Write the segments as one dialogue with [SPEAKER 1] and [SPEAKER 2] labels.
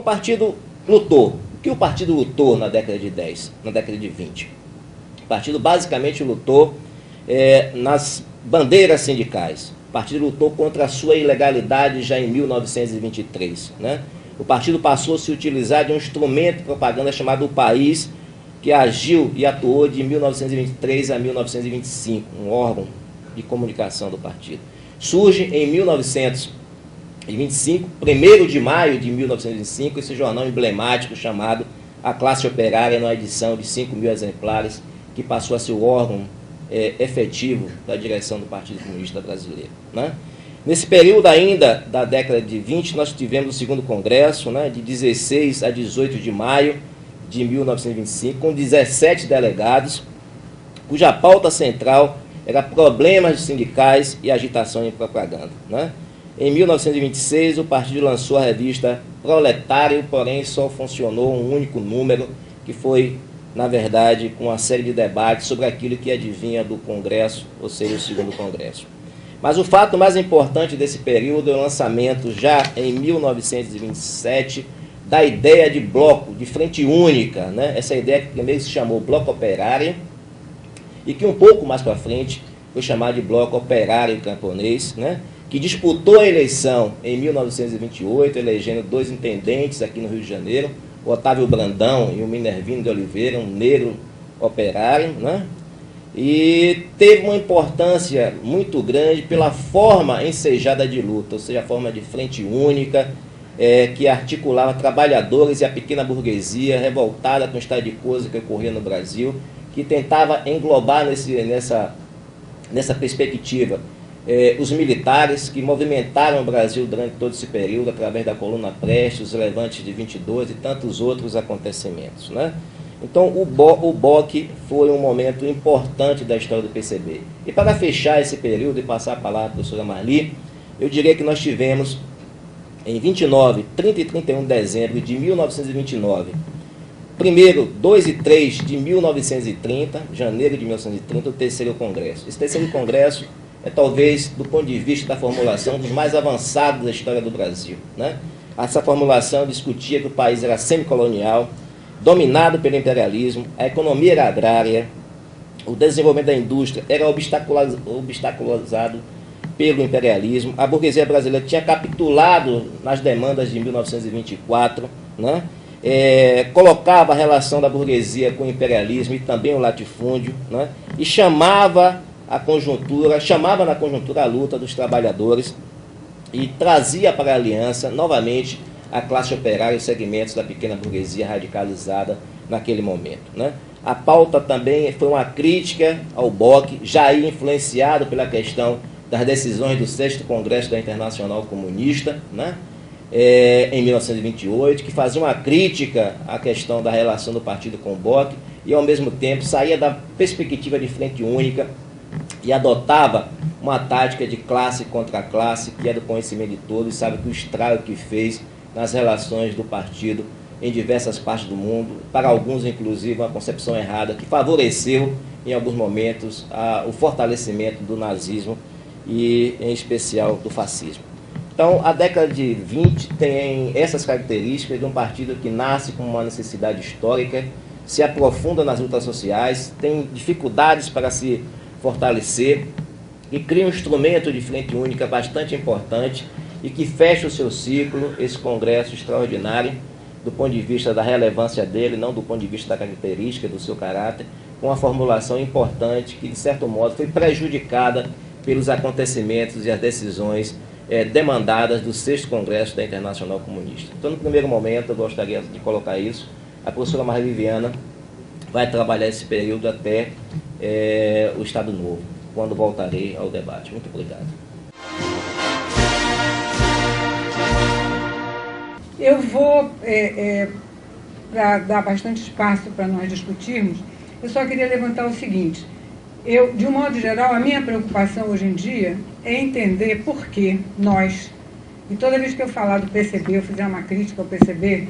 [SPEAKER 1] o partido lutou. O que o partido lutou na década de 10, na década de 20? O partido basicamente lutou nas bandeiras sindicais. O partido lutou contra a sua ilegalidade já em 1923. Né? O partido passou a se utilizar de um instrumento de propaganda chamado O País, que agiu e atuou de 1923 a 1925, um órgão de comunicação do partido. Surge em 1925, 1º de maio de 1925, esse jornal emblemático chamado A Classe Operária, numa edição de 5.000 exemplares, que passou a ser o órgão efetivo da direção do Partido Comunista Brasileiro. Né? Nesse período ainda da década de 20, nós tivemos o segundo congresso, né, de 16 a 18 de maio de 1925, com 17 delegados, cuja pauta central era problemas sindicais e agitação em propaganda. Né? Em 1926, o partido lançou a revista Proletário, porém só funcionou um único número, que foi, na verdade, com uma série de debates sobre aquilo que adivinha do Congresso, ou seja, o segundo Congresso. Mas o fato mais importante desse período é o lançamento, já em 1927, da ideia de bloco, de frente única, né? Essa ideia que primeiro se chamou Bloco Operário, e que um pouco mais para frente foi chamado de Bloco Operário Camponês, né? Que disputou a eleição em 1928, elegendo 2 intendentes aqui no Rio de Janeiro, o Otávio Brandão e o Minervino de Oliveira, um negro operário, né? E teve uma importância muito grande pela forma ensejada de luta, ou seja, a forma de frente única, que articulava trabalhadores e a pequena burguesia revoltada com o estado de coisa que ocorria no Brasil, que tentava englobar nessa perspectiva os militares que movimentaram o Brasil durante todo esse período, através da Coluna Prestes, os levantes de 22 e tantos outros acontecimentos. Né? Então, o BOC foi um momento importante da história do PCB. E para fechar esse período e passar a palavra à professora Marli, eu diria que nós tivemos, em 29, 30 e 31 de dezembro de 1929, primeiro, 2 e 3 de 1930, janeiro de 1930, o terceiro congresso. Esse terceiro congresso é talvez, do ponto de vista da formulação, dos mais avançados da história do Brasil. Né? Essa formulação discutia que o país era semicolonial, dominado pelo imperialismo, a economia era agrária, o desenvolvimento da indústria era obstaculizado pelo imperialismo, a burguesia brasileira tinha capitulado nas demandas de 1924, né? Colocava a relação da burguesia com o imperialismo e também o latifúndio, né? E chamava na conjuntura a luta dos trabalhadores e trazia para a aliança novamente a classe operária e os segmentos da pequena burguesia radicalizada naquele momento. Né? A pauta também foi uma crítica ao BOC, já aí influenciado pela questão das decisões do 6º Congresso da Internacional Comunista, né? Em 1928, que fazia uma crítica à questão da relação do partido com o BOC e, ao mesmo tempo, saía da perspectiva de frente única e adotava uma tática de classe contra classe, que é do conhecimento de todos, e sabe que o estrago que fez nas relações do partido em diversas partes do mundo, para alguns, inclusive, uma concepção errada, que favoreceu, em alguns momentos, o fortalecimento do nazismo e, em especial, do fascismo. Então, a década de 20 tem essas características de um partido que nasce com uma necessidade histórica, se aprofunda nas lutas sociais, tem dificuldades para se fortalecer e cria um instrumento de frente única bastante importante e que fecha o seu ciclo, esse congresso extraordinário, do ponto de vista da relevância dele, não do ponto de vista da característica, do seu caráter, com uma formulação importante que, de certo modo, foi prejudicada pelos acontecimentos e as decisões demandadas do 6º Congresso da Internacional Comunista. Então, no primeiro momento, eu gostaria de colocar isso. A professora Maria Viviana vai trabalhar esse período até o Estado Novo, quando voltarei ao debate. Muito obrigado.
[SPEAKER 2] Eu vou, para dar bastante espaço para nós discutirmos, eu só queria levantar o seguinte. De um modo geral, a minha preocupação hoje em dia é entender por que nós, e toda vez que eu falar do PCB, eu fizer uma crítica ao PCB,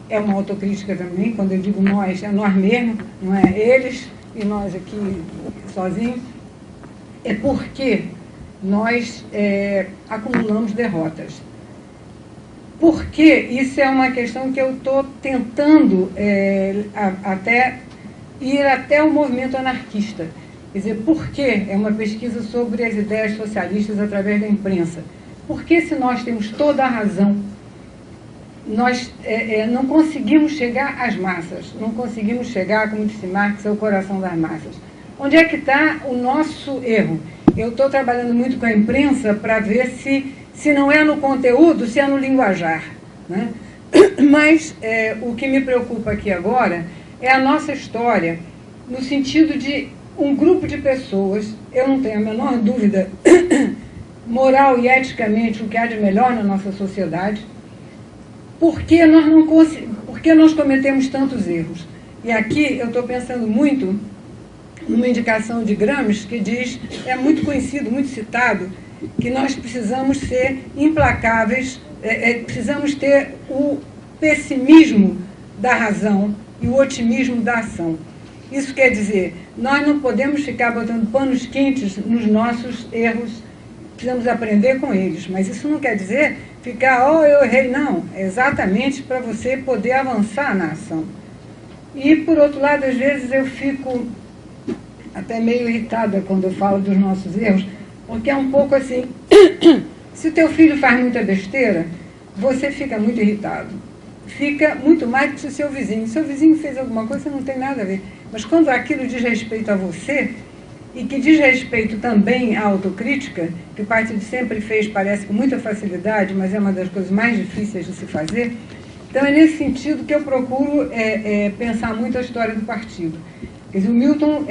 [SPEAKER 2] é uma autocrítica também, quando eu digo nós, é nós mesmos, não é eles e nós aqui sozinhos, é porque nós acumulamos derrotas. porque isso é uma questão que eu estou tentando ir até o movimento anarquista. Quer dizer, por que é uma pesquisa sobre as ideias socialistas através da imprensa? Porque se nós temos toda a razão, nós não conseguimos chegar às massas, não conseguimos chegar, como disse Marx, ao coração das massas. Onde é que está o nosso erro? Eu estou trabalhando muito com a imprensa para ver se não é no conteúdo, se é no linguajar, né? Mas o que me preocupa aqui agora é a nossa história, no sentido de um grupo de pessoas, eu não tenho a menor dúvida, moral e eticamente, o que há de melhor na nossa sociedade. Por que nós cometemos tantos erros? E aqui eu estou pensando muito numa indicação de Gramsci, que diz, é muito conhecido, muito citado, que nós precisamos ser implacáveis, precisamos ter o pessimismo da razão e o otimismo da ação. Isso quer dizer, nós não podemos ficar botando panos quentes nos nossos erros, precisamos aprender com eles, mas isso não quer dizer ficar, eu errei, não. É exatamente para você poder avançar na ação. E, por outro lado, às vezes eu fico até meio irritada quando eu falo dos nossos erros, porque é um pouco assim, se o teu filho faz muita besteira, você fica muito irritado. Fica muito mais que se o seu vizinho. Se o seu vizinho fez alguma coisa, não tem nada a ver. Mas quando aquilo diz respeito a você, e que diz respeito também à autocrítica, que o partido sempre fez, parece, com muita facilidade, mas é uma das coisas mais difíceis de se fazer. Então, é nesse sentido que eu procuro pensar muito a história do partido. Quer dizer, o Milton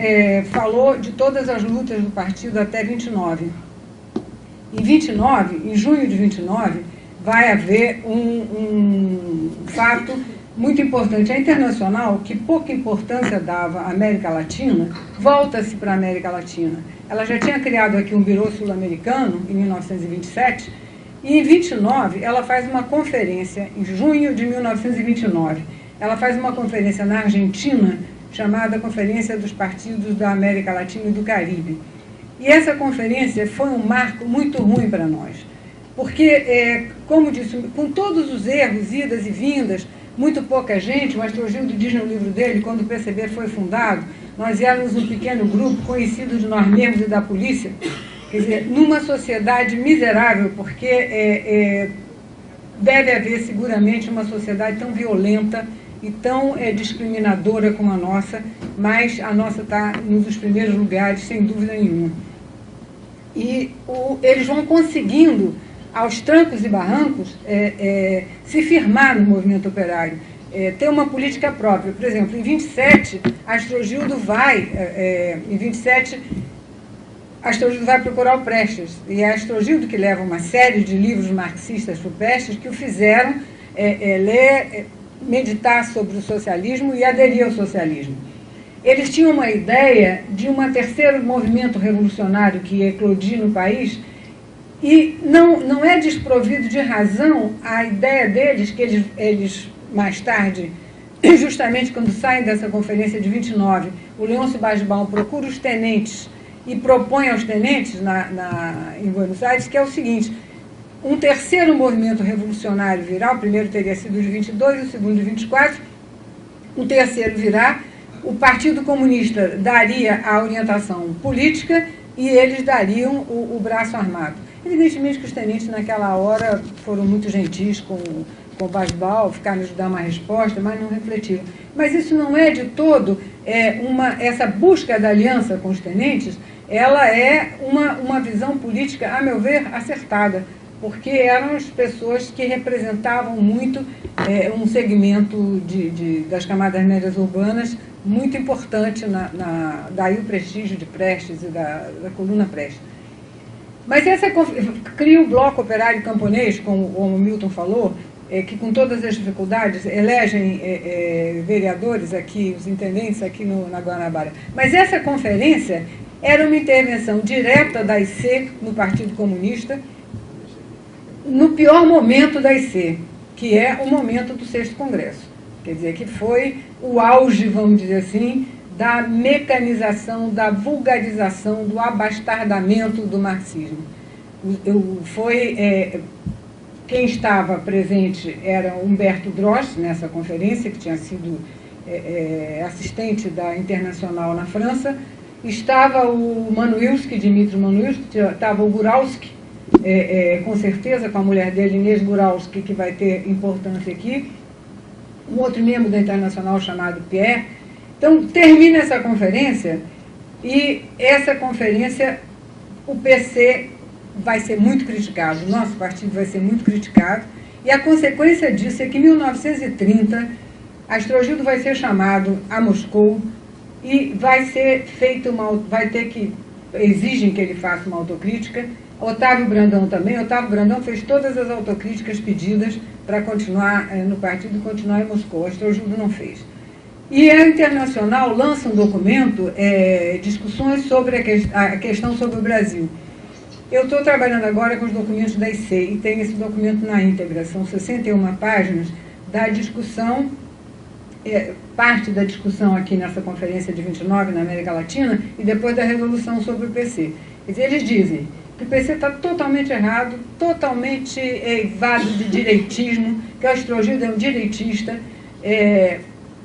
[SPEAKER 2] falou de todas as lutas do partido até 29. Em junho de 29, vai haver um fato muito importante. A Internacional, que pouca importância dava à América Latina, volta-se para a América Latina. Ela já tinha criado aqui um birô sul-americano, em 1927, e em 29 ela faz uma conferência, em junho de 1929, ela faz uma conferência na Argentina, chamada Conferência dos Partidos da América Latina e do Caribe. E essa conferência foi um marco muito ruim para nós, porque, como disse, com todos os erros, idas e vindas, muito pouca gente, o Astrogildo diz no livro dele, quando o PCB foi fundado, nós éramos um pequeno grupo conhecido de nós mesmos e da polícia, quer dizer, numa sociedade miserável, porque deve haver seguramente uma sociedade tão violenta e tão discriminadora como a nossa, mas a nossa está num dos primeiros lugares, sem dúvida nenhuma. E eles vão conseguindo, aos trancos e barrancos, se firmar no movimento operário, ter uma política própria. Por exemplo, em 27, Astrogildo vai, Astrogildo vai procurar o Prestes, e é Astrogildo que leva uma série de livros marxistas para o Prestes que o fizeram ler, meditar sobre o socialismo e aderir ao socialismo. Eles tinham uma ideia de um terceiro movimento revolucionário que ia eclodir no país, e não é desprovido de razão a ideia deles, que eles mais tarde, justamente quando saem dessa conferência de 29, o Leôncio Basbaum procura os tenentes e propõe aos tenentes em Buenos Aires, que é o seguinte: um terceiro movimento revolucionário virá, o primeiro teria sido de 22, o segundo de 24, o terceiro virá, o Partido Comunista daria a orientação política e eles dariam o braço armado. Evidentemente que os tenentes naquela hora foram muito gentis com o Basbaum, ficaram nos dar uma resposta, mas não refletiram. Mas isso não é de todo, essa busca da aliança com os tenentes, ela é uma visão política, a meu ver, acertada, porque eram as pessoas que representavam muito um segmento das camadas médias urbanas muito importante, daí o prestígio de Prestes e da coluna Prestes. Mas cria o Bloco Operário Camponês, como o Milton falou, que com todas as dificuldades elegem vereadores aqui, os intendentes aqui na Guanabara. Mas essa conferência era uma intervenção direta da IC no Partido Comunista, no pior momento da IC, que é o momento do 6º Congresso. Quer dizer, que foi o auge, vamos dizer assim, da mecanização, da vulgarização, do abastardamento do marxismo. quem estava presente era Humberto Drost, nessa conferência, que tinha sido assistente da Internacional na França. Estava o Manuilsky, Dmitry Manuilsky, estava o Guralski, com certeza, com a mulher dele, Inês Guralski, que vai ter importância aqui. Um outro membro da Internacional chamado Pierre. Então, termina essa conferência, e essa conferência, o PC vai ser muito criticado, o nosso partido vai ser muito criticado, e a consequência disso é que em 1930, Astrogildo vai ser chamado a Moscou e vai ser feita exigem que ele faça uma autocrítica. Otávio Brandão também. Otávio Brandão fez todas as autocríticas pedidas para continuar no partido e continuar em Moscou. Astrogildo não fez. E a Internacional lança um documento, discussões sobre a questão sobre o Brasil. Eu estou trabalhando agora com os documentos da IC e tenho esse documento na íntegra. São 61 páginas da discussão, parte da discussão aqui nessa conferência de 29 na América Latina e depois da resolução sobre o PC. Eles dizem que o PC está totalmente errado, totalmente eivado de direitismo, que o Astrogildo é um direitista.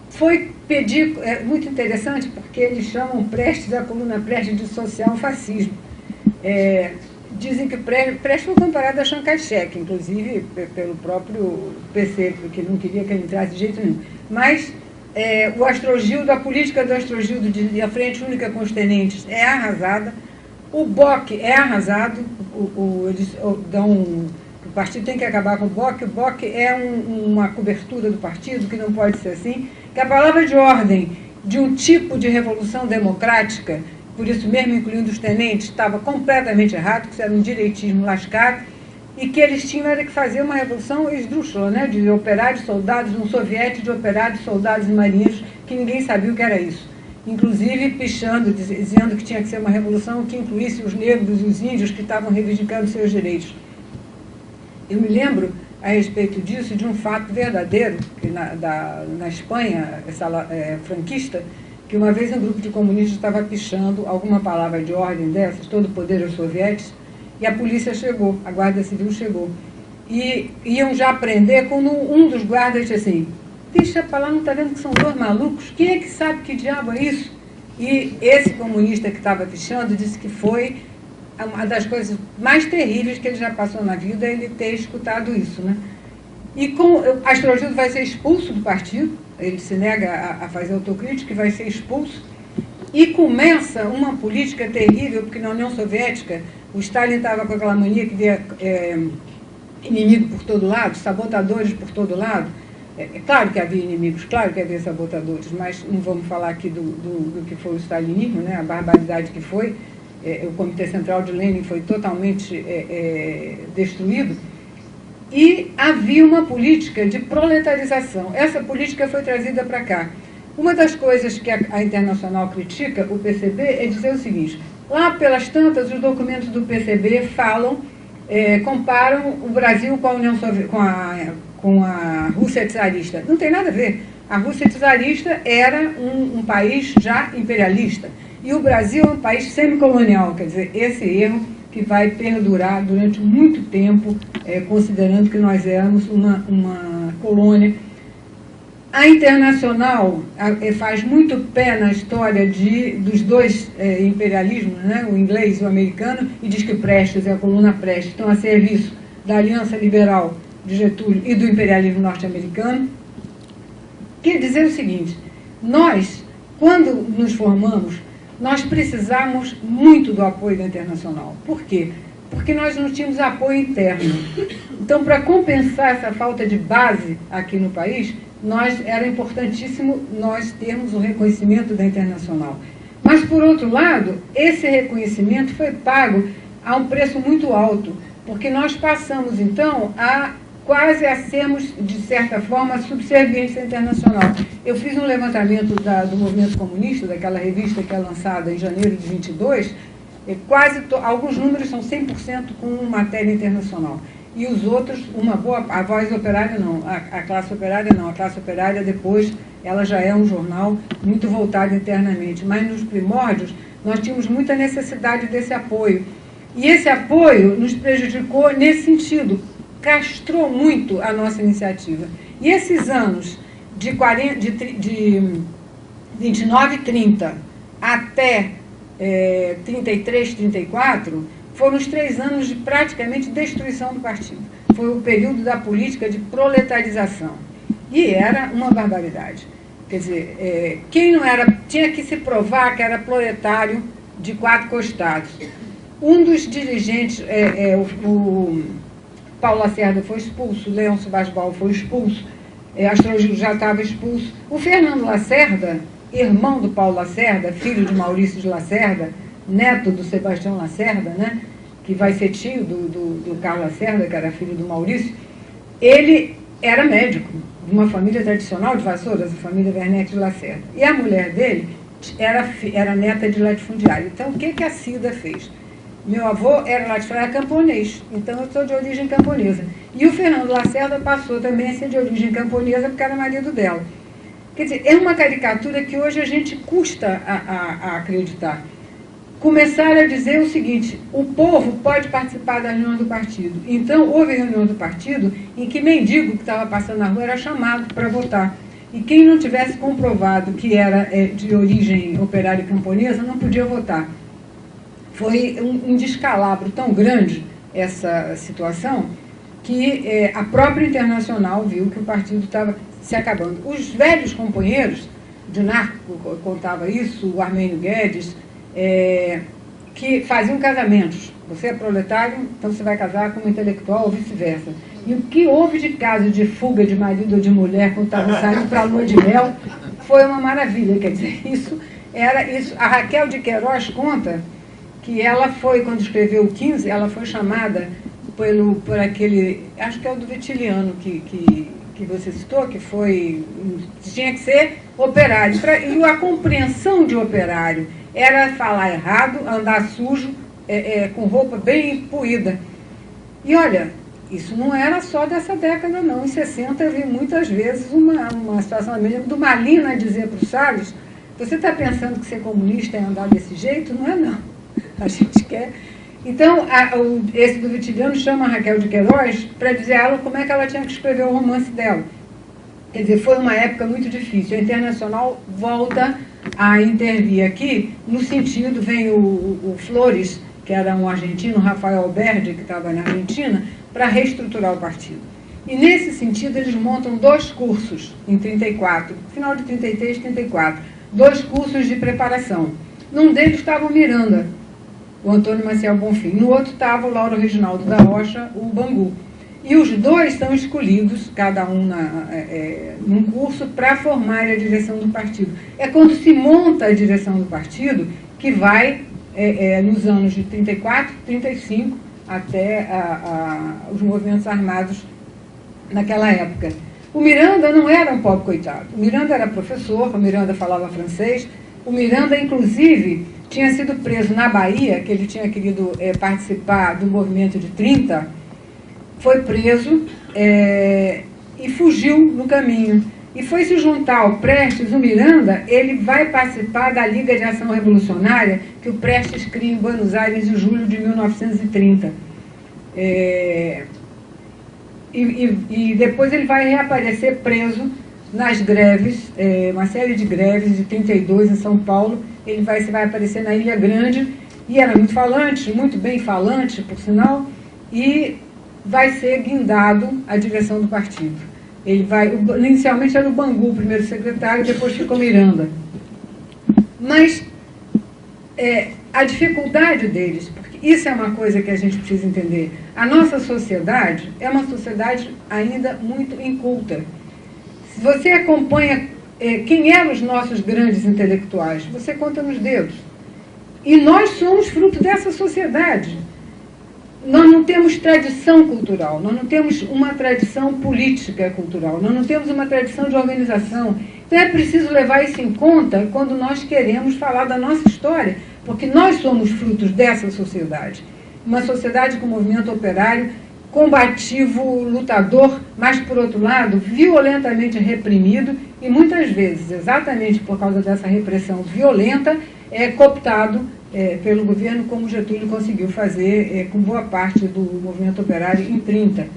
[SPEAKER 2] Foi pedir, muito interessante, porque eles chamam Prestes, a coluna Prestes, de social-fascismo. Dizem que Prestes foi comparado a Chiang Kai-shek, inclusive pelo próprio PC, porque não queria que ele entrasse de jeito nenhum. Mas o Astrogildo, a política do Astrogildo de a Frente Única com os Tenentes é arrasada, o BOC é arrasado, o partido tem que acabar com o BOC é uma cobertura do partido, que não pode ser assim, que a palavra de ordem de um tipo de revolução democrática, por isso mesmo incluindo os tenentes, estava completamente errado, que isso era um direitismo lascado, e que eles tinham era que fazer uma revolução esdrúxula, né, de operários, soldados, um soviético de operários, soldados e marinheiros, que ninguém sabia o que era isso. Inclusive pichando, dizendo que tinha que ser uma revolução que incluísse os negros e os índios que estavam reivindicando seus direitos. Eu me lembro, a respeito disso, de um fato verdadeiro, que na Espanha, franquista, que uma vez um grupo de comunistas estava pichando alguma palavra de ordem dessas, todo o poder aos soviéticos, e a polícia chegou, a Guarda Civil chegou. E iam já prender quando um dos guardas disse assim: deixa pra lá, não está vendo que são dois malucos? Quem é que sabe que diabo é isso? E esse comunista que estava pichando disse que foi uma das coisas mais terríveis que ele já passou na vida, ele ter escutado isso, né? E Astrogildo vai ser expulso do partido, ele se nega a fazer autocrítica e vai ser expulso, e começa uma política terrível, porque na União Soviética o Stalin estava com aquela mania que via inimigo por todo lado, sabotadores por todo lado. Claro que havia inimigos, claro que havia sabotadores, mas não vamos falar aqui do que foi o stalinismo, né, a barbaridade que foi. O Comitê Central de Lenin foi totalmente destruído, e havia uma política de proletarização. Essa política foi trazida para cá. Uma das coisas que a Internacional critica, o PCB, é dizer o seguinte: lá pelas tantas, os documentos do PCB falam, comparam o Brasil com a União Soviética, com a Rússia czarista. Não tem nada a ver. A Rússia czarista era um país já imperialista. E o Brasil é um país semicolonial, quer dizer, esse erro que vai perdurar durante muito tempo, considerando que nós éramos uma colônia. A Internacional faz muito pé na história dos dois imperialismos, né, o inglês e o americano, e diz que Prestes e a coluna Prestes estão a serviço da Aliança Liberal de Getúlio e do imperialismo norte-americano. Quer dizer o seguinte: nós, quando nos formamos, nós precisamos muito do apoio da Internacional. Por quê? Porque nós não tínhamos apoio interno. Então, para compensar essa falta de base aqui no país, era importantíssimo nós termos o reconhecimento da Internacional. Mas, por outro lado, esse reconhecimento foi pago a um preço muito alto, porque nós passamos, então, quase a sermos, de certa forma, subservientes à Internacional. Eu fiz um levantamento do movimento comunista, daquela revista que é lançada em janeiro de 22, alguns números são 100% com matéria internacional. E os outros, a Voz Operária não, a Classe Operária não. A Classe Operária, depois, ela já é um jornal muito voltado internamente. Mas nos primórdios, nós tínhamos muita necessidade desse apoio. E esse apoio nos prejudicou nesse sentido. castrou muito a nossa iniciativa. E esses anos de 29 e 30 até 33, 34, foram os 3 anos de praticamente destruição do partido. Foi o período da política de proletarização. E era uma barbaridade. Quer dizer, quem não era, tinha que se provar que era proletário de 4 costados. Um dos dirigentes, o Paulo Lacerda foi expulso, o Leôncio Basbal foi expulso, Astrogildo já estava expulso. O Fernando Lacerda, irmão do Paulo Lacerda, filho de Maurício de Lacerda, neto do Sebastião Lacerda, né, que vai ser tio do Carlos Lacerda, que era filho do Maurício, ele era médico de uma família tradicional de Vassouras, a família Werneck de Lacerda. E a mulher dele era neta de latifundiário. Então, o que a Cida fez? Meu avô era latifundiário, era camponês, então eu sou de origem camponesa. E o Fernando Lacerda passou também a ser de origem camponesa porque era marido dela. Quer dizer, é uma caricatura que hoje a gente custa a acreditar. Começaram a dizer o seguinte: o povo pode participar da reunião do partido. Então, houve reunião do partido em que mendigo que estava passando na rua era chamado para votar. E quem não tivesse comprovado que era de origem operária e camponesa não podia votar. Foi um descalabro tão grande essa situação que a própria Internacional viu que o partido estava se acabando. Os velhos companheiros, Dinarco contava isso, o Armênio Guedes, que faziam casamentos. Você é proletário, então você vai casar com um intelectual ou vice-versa. E o que houve de caso de fuga de marido ou de mulher quando estavam saindo para a lua de mel foi uma maravilha. Quer dizer, isso era isso. A Raquel de Queiroz conta que ela foi, quando escreveu o 15, ela foi chamada por aquele, acho que é o do Vitiliano que você citou, que tinha que ser operário. E a compreensão de operário era falar errado, andar sujo, com roupa bem puída. E olha, isso não era só dessa década, não. Em 60 eu vi muitas vezes uma situação, eu me lembro do Malina dizer para o Salles: você está pensando que ser comunista é andar desse jeito? Não é, não. A gente quer... Então, esse do Vitiliano chama a Raquel de Queiroz para dizer a ela como é que ela tinha que escrever o romance dela. Quer dizer, foi uma época muito difícil. A Internacional volta a intervir aqui, no sentido, vem o Flores, que era um argentino, Rafael Alberdi, que estava na Argentina, para reestruturar o partido. E, nesse sentido, eles montam 2 cursos em 34, final de 33 e 34, 2 cursos de preparação. Num deles estava o Miranda, o Antônio Maciel Bonfim. No outro estava o Lauro Reginaldo da Rocha, o Bangu. E os 2 são escolhidos, cada um num curso, para formar a direção do partido. É quando se monta a direção do partido que vai, nos anos de 34, 35, até os movimentos armados naquela época. O Miranda não era um pobre coitado. O Miranda era professor, o Miranda falava francês. O Miranda, inclusive, tinha sido preso na Bahia, que ele tinha querido participar do movimento de 30, foi preso e fugiu no caminho. E foi se juntar ao Prestes. O Miranda, ele vai participar da Liga de Ação Revolucionária que o Prestes cria em Buenos Aires em julho de 1930. E depois ele vai reaparecer preso nas greves, uma série de greves de 32 em São Paulo. Ele vai aparecer na Ilha Grande, e era muito falante, muito bem falante, por sinal, e vai ser guindado à direção do partido. Ele vai, inicialmente era o Bangu, o primeiro secretário, depois ficou Miranda. Mas a dificuldade deles, porque isso é uma coisa que a gente precisa entender, a nossa sociedade é uma sociedade ainda muito inculta. Se você acompanha quem eram os nossos grandes intelectuais, você conta nos dedos. E nós somos fruto dessa sociedade. Nós não temos tradição cultural, nós não temos uma tradição política cultural, nós não temos uma tradição de organização. Então é preciso levar isso em conta quando nós queremos falar da nossa história, porque nós somos frutos dessa sociedade. Uma sociedade com movimento operário, combativo, lutador, mas, por outro lado, violentamente reprimido e, muitas vezes, exatamente por causa dessa repressão violenta, cooptado pelo governo, como Getúlio conseguiu fazer com boa parte do movimento operário em 30.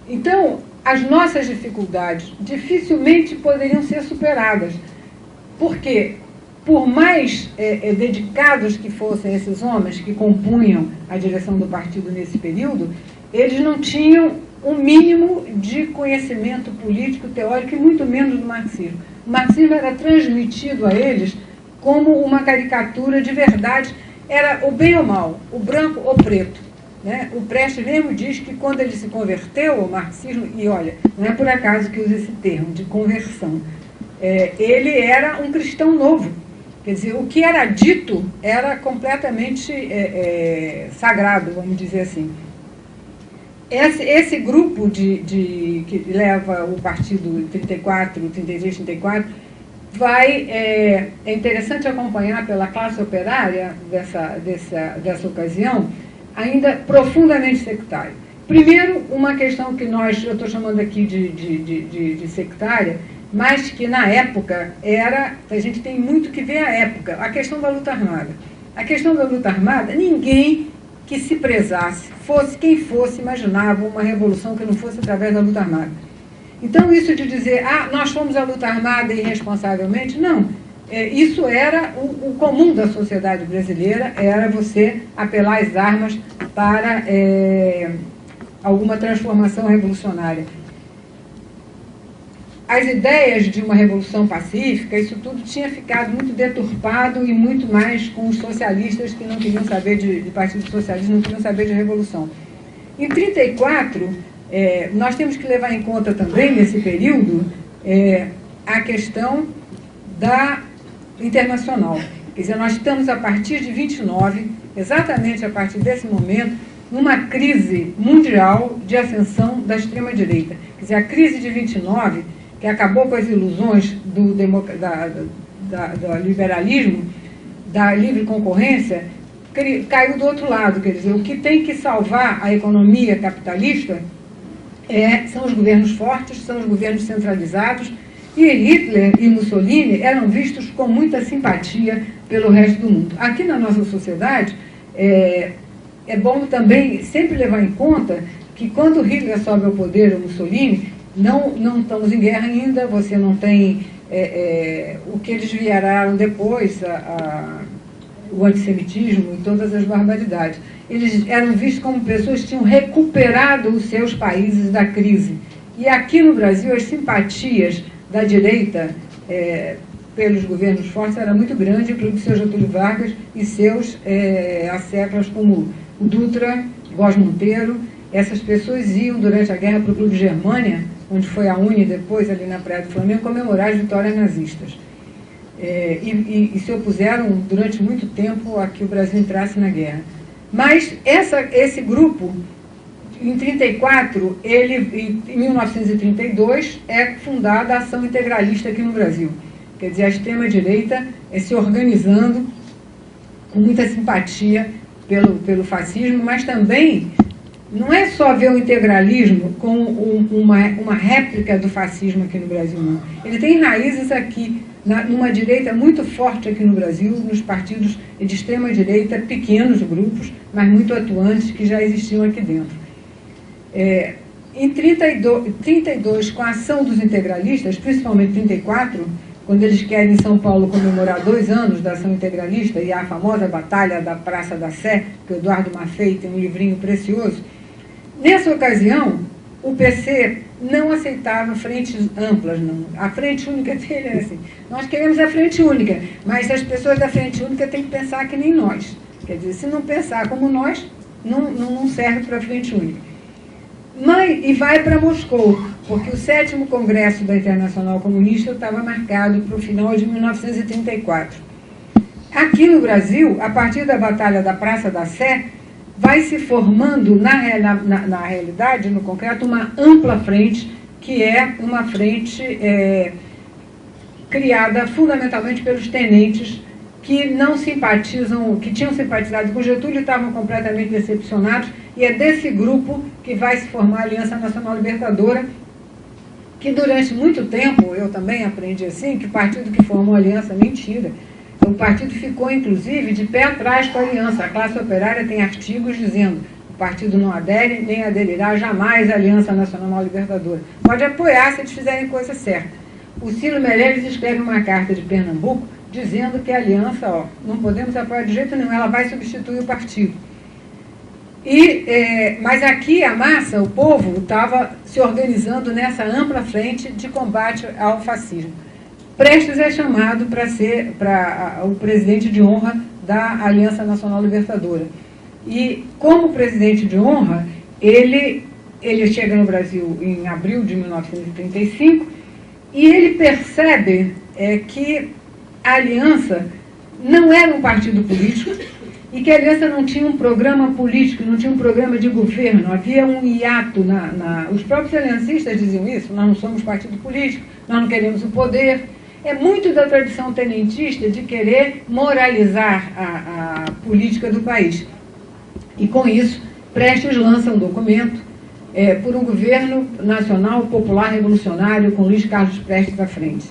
[SPEAKER 2] Então, as nossas dificuldades dificilmente poderiam ser superadas, porque, por mais dedicados que fossem esses homens que compunham a direção do partido nesse período, eles não tinham um mínimo de conhecimento político, teórico, e muito menos do marxismo. O marxismo era transmitido a eles como uma caricatura de verdade, era o bem ou mal, o branco ou preto, né? O Prestes mesmo diz que quando ele se converteu ao marxismo, e olha, não é por acaso que usa esse termo de conversão, ele era um cristão novo. Quer dizer, o que era dito era completamente sagrado, vamos dizer assim. Esse grupo que leva o partido 34, 33, 34, é interessante acompanhar pela classe operária dessa ocasião, ainda profundamente sectário. Primeiro, uma questão que eu estou chamando aqui de sectária, mas que na época a gente tem muito que ver a época, a questão da luta armada. A questão da luta armada, ninguém que se prezasse, fosse quem fosse, imaginava uma revolução que não fosse através da luta armada. Então, isso de dizer, nós fomos à luta armada irresponsavelmente, não. Isso era o comum da sociedade brasileira, era você apelar às armas para alguma transformação revolucionária. As ideias de uma revolução pacífica, isso tudo tinha ficado muito deturpado e muito mais com os socialistas que não queriam saber de Partido Socialista, não queriam saber de revolução. Em 1934, nós temos que levar em conta também, nesse período, a questão da internacional. Quer dizer, nós estamos, a partir de 29, exatamente a partir desse momento, numa crise mundial de ascensão da extrema-direita. Quer dizer, a crise de 29, que acabou com as ilusões do liberalismo, da livre concorrência, caiu do outro lado. Quer dizer, o que tem que salvar a economia capitalista são os governos fortes, são os governos centralizados, e Hitler e Mussolini eram vistos com muita simpatia pelo resto do mundo. Aqui na nossa sociedade, é bom também sempre levar em conta que quando Hitler sobe ao poder, ou Mussolini, não estamos em guerra ainda, você não tem o que eles viraram depois, o antissemitismo e todas as barbaridades. Eles eram vistos como pessoas que tinham recuperado os seus países da crise. E aqui no Brasil, as simpatias da direita pelos governos fortes era muito grande, inclusive seu Getúlio Vargas e seus asseclas como o Dutra, Góes Monteiro. Essas pessoas iam durante a guerra para o Clube Germânia, onde foi a Uni depois, ali na Praia do Flamengo, comemorar as vitórias nazistas. E se opuseram durante muito tempo a que o Brasil entrasse na guerra. Mas esse grupo, em 1934, em 1932, é fundada a Ação Integralista aqui no Brasil. Quer dizer, a extrema-direita se organizando com muita simpatia pelo fascismo, mas também não é só ver o integralismo como uma réplica do fascismo aqui no Brasil, não. Ele tem raízes aqui, numa direita muito forte aqui no Brasil, nos partidos de extrema-direita, pequenos grupos, mas muito atuantes, que já existiam aqui dentro. Em 1932, com a ação dos integralistas, principalmente em 1934, quando eles querem em São Paulo comemorar 2 anos da ação integralista e a famosa Batalha da Praça da Sé, que o Eduardo Maffei tem um livrinho precioso, nessa ocasião, o PC não aceitava frentes amplas, não. A frente única dele era assim, nós queremos a frente única, mas as pessoas da frente única têm que pensar que nem nós. Quer dizer, se não pensar como nós, não serve para a frente única. E vai para Moscou, porque o 7º Congresso da Internacional Comunista estava marcado para o final de 1934. Aqui no Brasil, a partir da Batalha da Praça da Sé, vai se formando, na realidade, no concreto, uma ampla frente, que é uma frente criada fundamentalmente pelos tenentes que não simpatizam, que tinham simpatizado com Getúlio e estavam completamente decepcionados, e é desse grupo que vai se formar a Aliança Nacional Libertadora, que durante muito tempo, eu também aprendi assim, que o partido que formou a aliança, mentira. O partido ficou, inclusive, de pé atrás com a aliança. A classe operária tem artigos dizendo: o partido não adere, nem aderirá jamais à Aliança Nacional Libertadora. Pode apoiar se eles fizerem coisa certa. O Ciro Meirelles escreve uma carta de Pernambuco dizendo que a aliança, não podemos apoiar de jeito nenhum, ela vai substituir o partido. Mas aqui a massa, o povo, estava se organizando nessa ampla frente de combate ao fascismo. Prestes é chamado para ser o presidente de honra da Aliança Nacional Libertadora. E, como presidente de honra, ele chega no Brasil em abril de 1935 e ele percebe que a Aliança não era um partido político e que a Aliança não tinha um programa político, não tinha um programa de governo, havia um hiato. Os próprios aliancistas diziam isso: nós não somos partido político, nós não queremos o poder. É muito da tradição tenentista de querer moralizar a política do país. E com isso, Prestes lança um documento por um governo nacional popular revolucionário com Luiz Carlos Prestes à frente.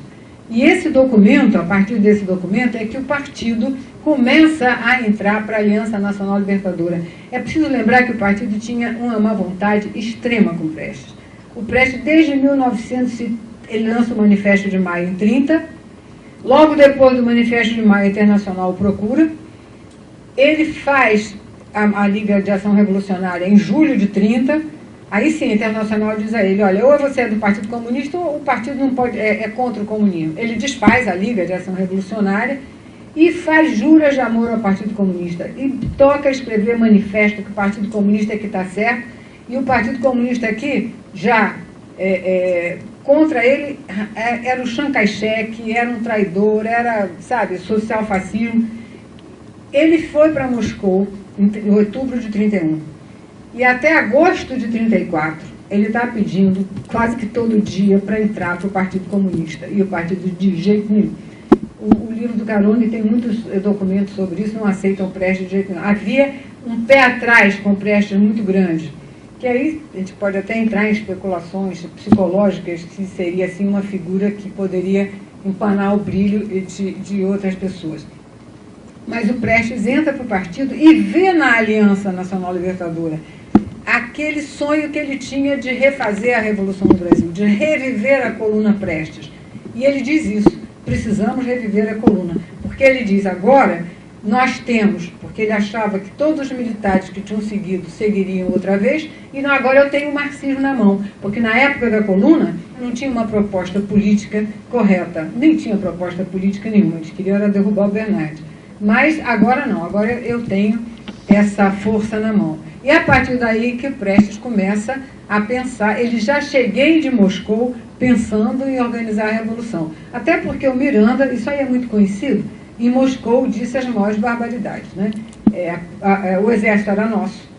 [SPEAKER 2] E esse documento, a partir desse documento, é que o partido começa a entrar para a Aliança Nacional Libertadora. É preciso lembrar que o partido tinha uma má vontade extrema com Prestes. O Prestes, desde 1900, ele lança o Manifesto de Maio em 30, logo depois do Manifesto de Maio Internacional procura, ele faz a Liga de Ação Revolucionária em julho de 30, aí sim, a Internacional diz a ele: olha, ou você é do Partido Comunista ou o partido não pode, é contra o comunismo. Ele desfaz a Liga de Ação Revolucionária e faz juras de amor ao Partido Comunista. E toca a escrever manifesto que o Partido Comunista é que está certo, e o Partido Comunista aqui, já contra ele, era o Chiang Kai-shek, era um traidor, era, sabe, social-fascismo. Ele foi para Moscou em outubro de 31. E até agosto de 34, ele está pedindo quase que todo dia para entrar para o Partido Comunista. E o partido de jeito nenhum. O livro do Carone tem muitos documentos sobre isso, não aceitam o Prestes de jeito nenhum. Havia um pé atrás com o Prestes muito grande, que aí a gente pode até entrar em especulações psicológicas, se seria assim uma figura que poderia empanar o brilho de outras pessoas. Mas o Prestes entra para o partido e vê na Aliança Nacional Libertadora aquele sonho que ele tinha de refazer a Revolução no Brasil, de reviver a coluna Prestes. E ele diz isso: precisamos reviver a coluna. Porque ele diz: agora nós temos, porque ele achava que todos os militares que tinham seguido seguiriam outra vez, e não, agora eu tenho o marxismo na mão, porque na época da coluna não tinha uma proposta política correta, nem tinha proposta política nenhuma, eles queriam era derrubar o Bernardes. Mas agora não, agora eu tenho essa força na mão. E a partir daí que o Prestes começa a pensar, ele já cheguei de Moscou pensando em organizar a Revolução. Até porque o Miranda, isso aí é muito conhecido, em Moscou disse as maiores barbaridades, né? O exército era nosso.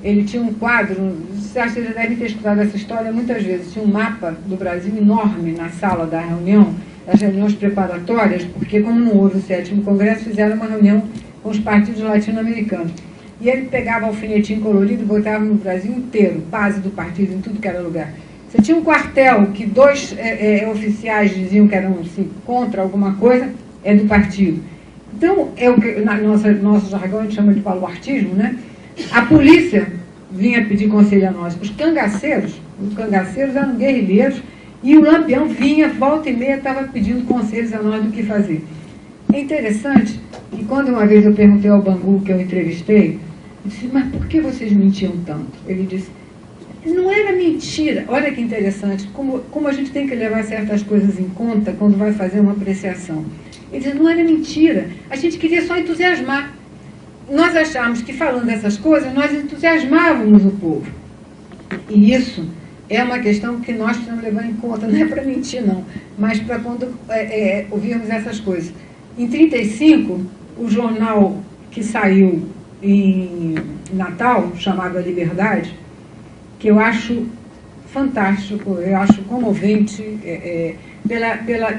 [SPEAKER 2] Ele tinha um quadro, vocês já devem ter escutado essa história muitas vezes, tinha um mapa do Brasil enorme na sala da reunião, das reuniões preparatórias, porque como não houve o 7º Congresso, fizeram uma reunião com os partidos latino-americanos. E ele pegava alfinetinho colorido e botava no Brasil inteiro, base do partido, em tudo que era lugar. Você tinha um quartel que 2 oficiais diziam que eram assim, contra alguma coisa, é do partido. Então, é o que na nosso jargão a gente chama de baluartismo, né? A polícia vinha pedir conselho a nós. Os cangaceiros eram guerrilheiros, e o Lampião vinha, volta e meia, estava pedindo conselhos a nós do que fazer. É interessante que quando uma vez eu perguntei ao Bangu, que eu entrevistei, eu disse: mas por que vocês mentiam tanto? Ele disse: não era mentira. Olha que interessante, como a gente tem que levar certas coisas em conta quando vai fazer uma apreciação. Ele disse: não era mentira, a gente queria só entusiasmar. Nós achávamos que falando essas coisas, nós entusiasmávamos o povo. E isso é uma questão que nós precisamos levar em conta, não é para mentir não, mas para quando ouvirmos essas coisas. Em 35, o jornal que saiu em Natal, chamado A Liberdade, que eu acho fantástico, eu acho comovente,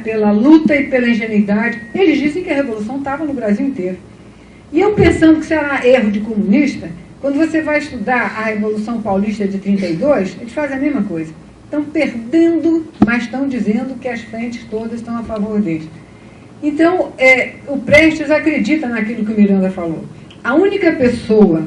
[SPEAKER 2] pela luta e pela ingenuidade. Eles dizem que a Revolução estava no Brasil inteiro. E eu pensando que isso era erro de comunista, quando você vai estudar a Revolução Paulista de 32, eles fazem a mesma coisa. Estão perdendo, mas estão dizendo que as frentes todas estão a favor deles. Então, o Prestes acredita naquilo que o Miranda falou. A única pessoa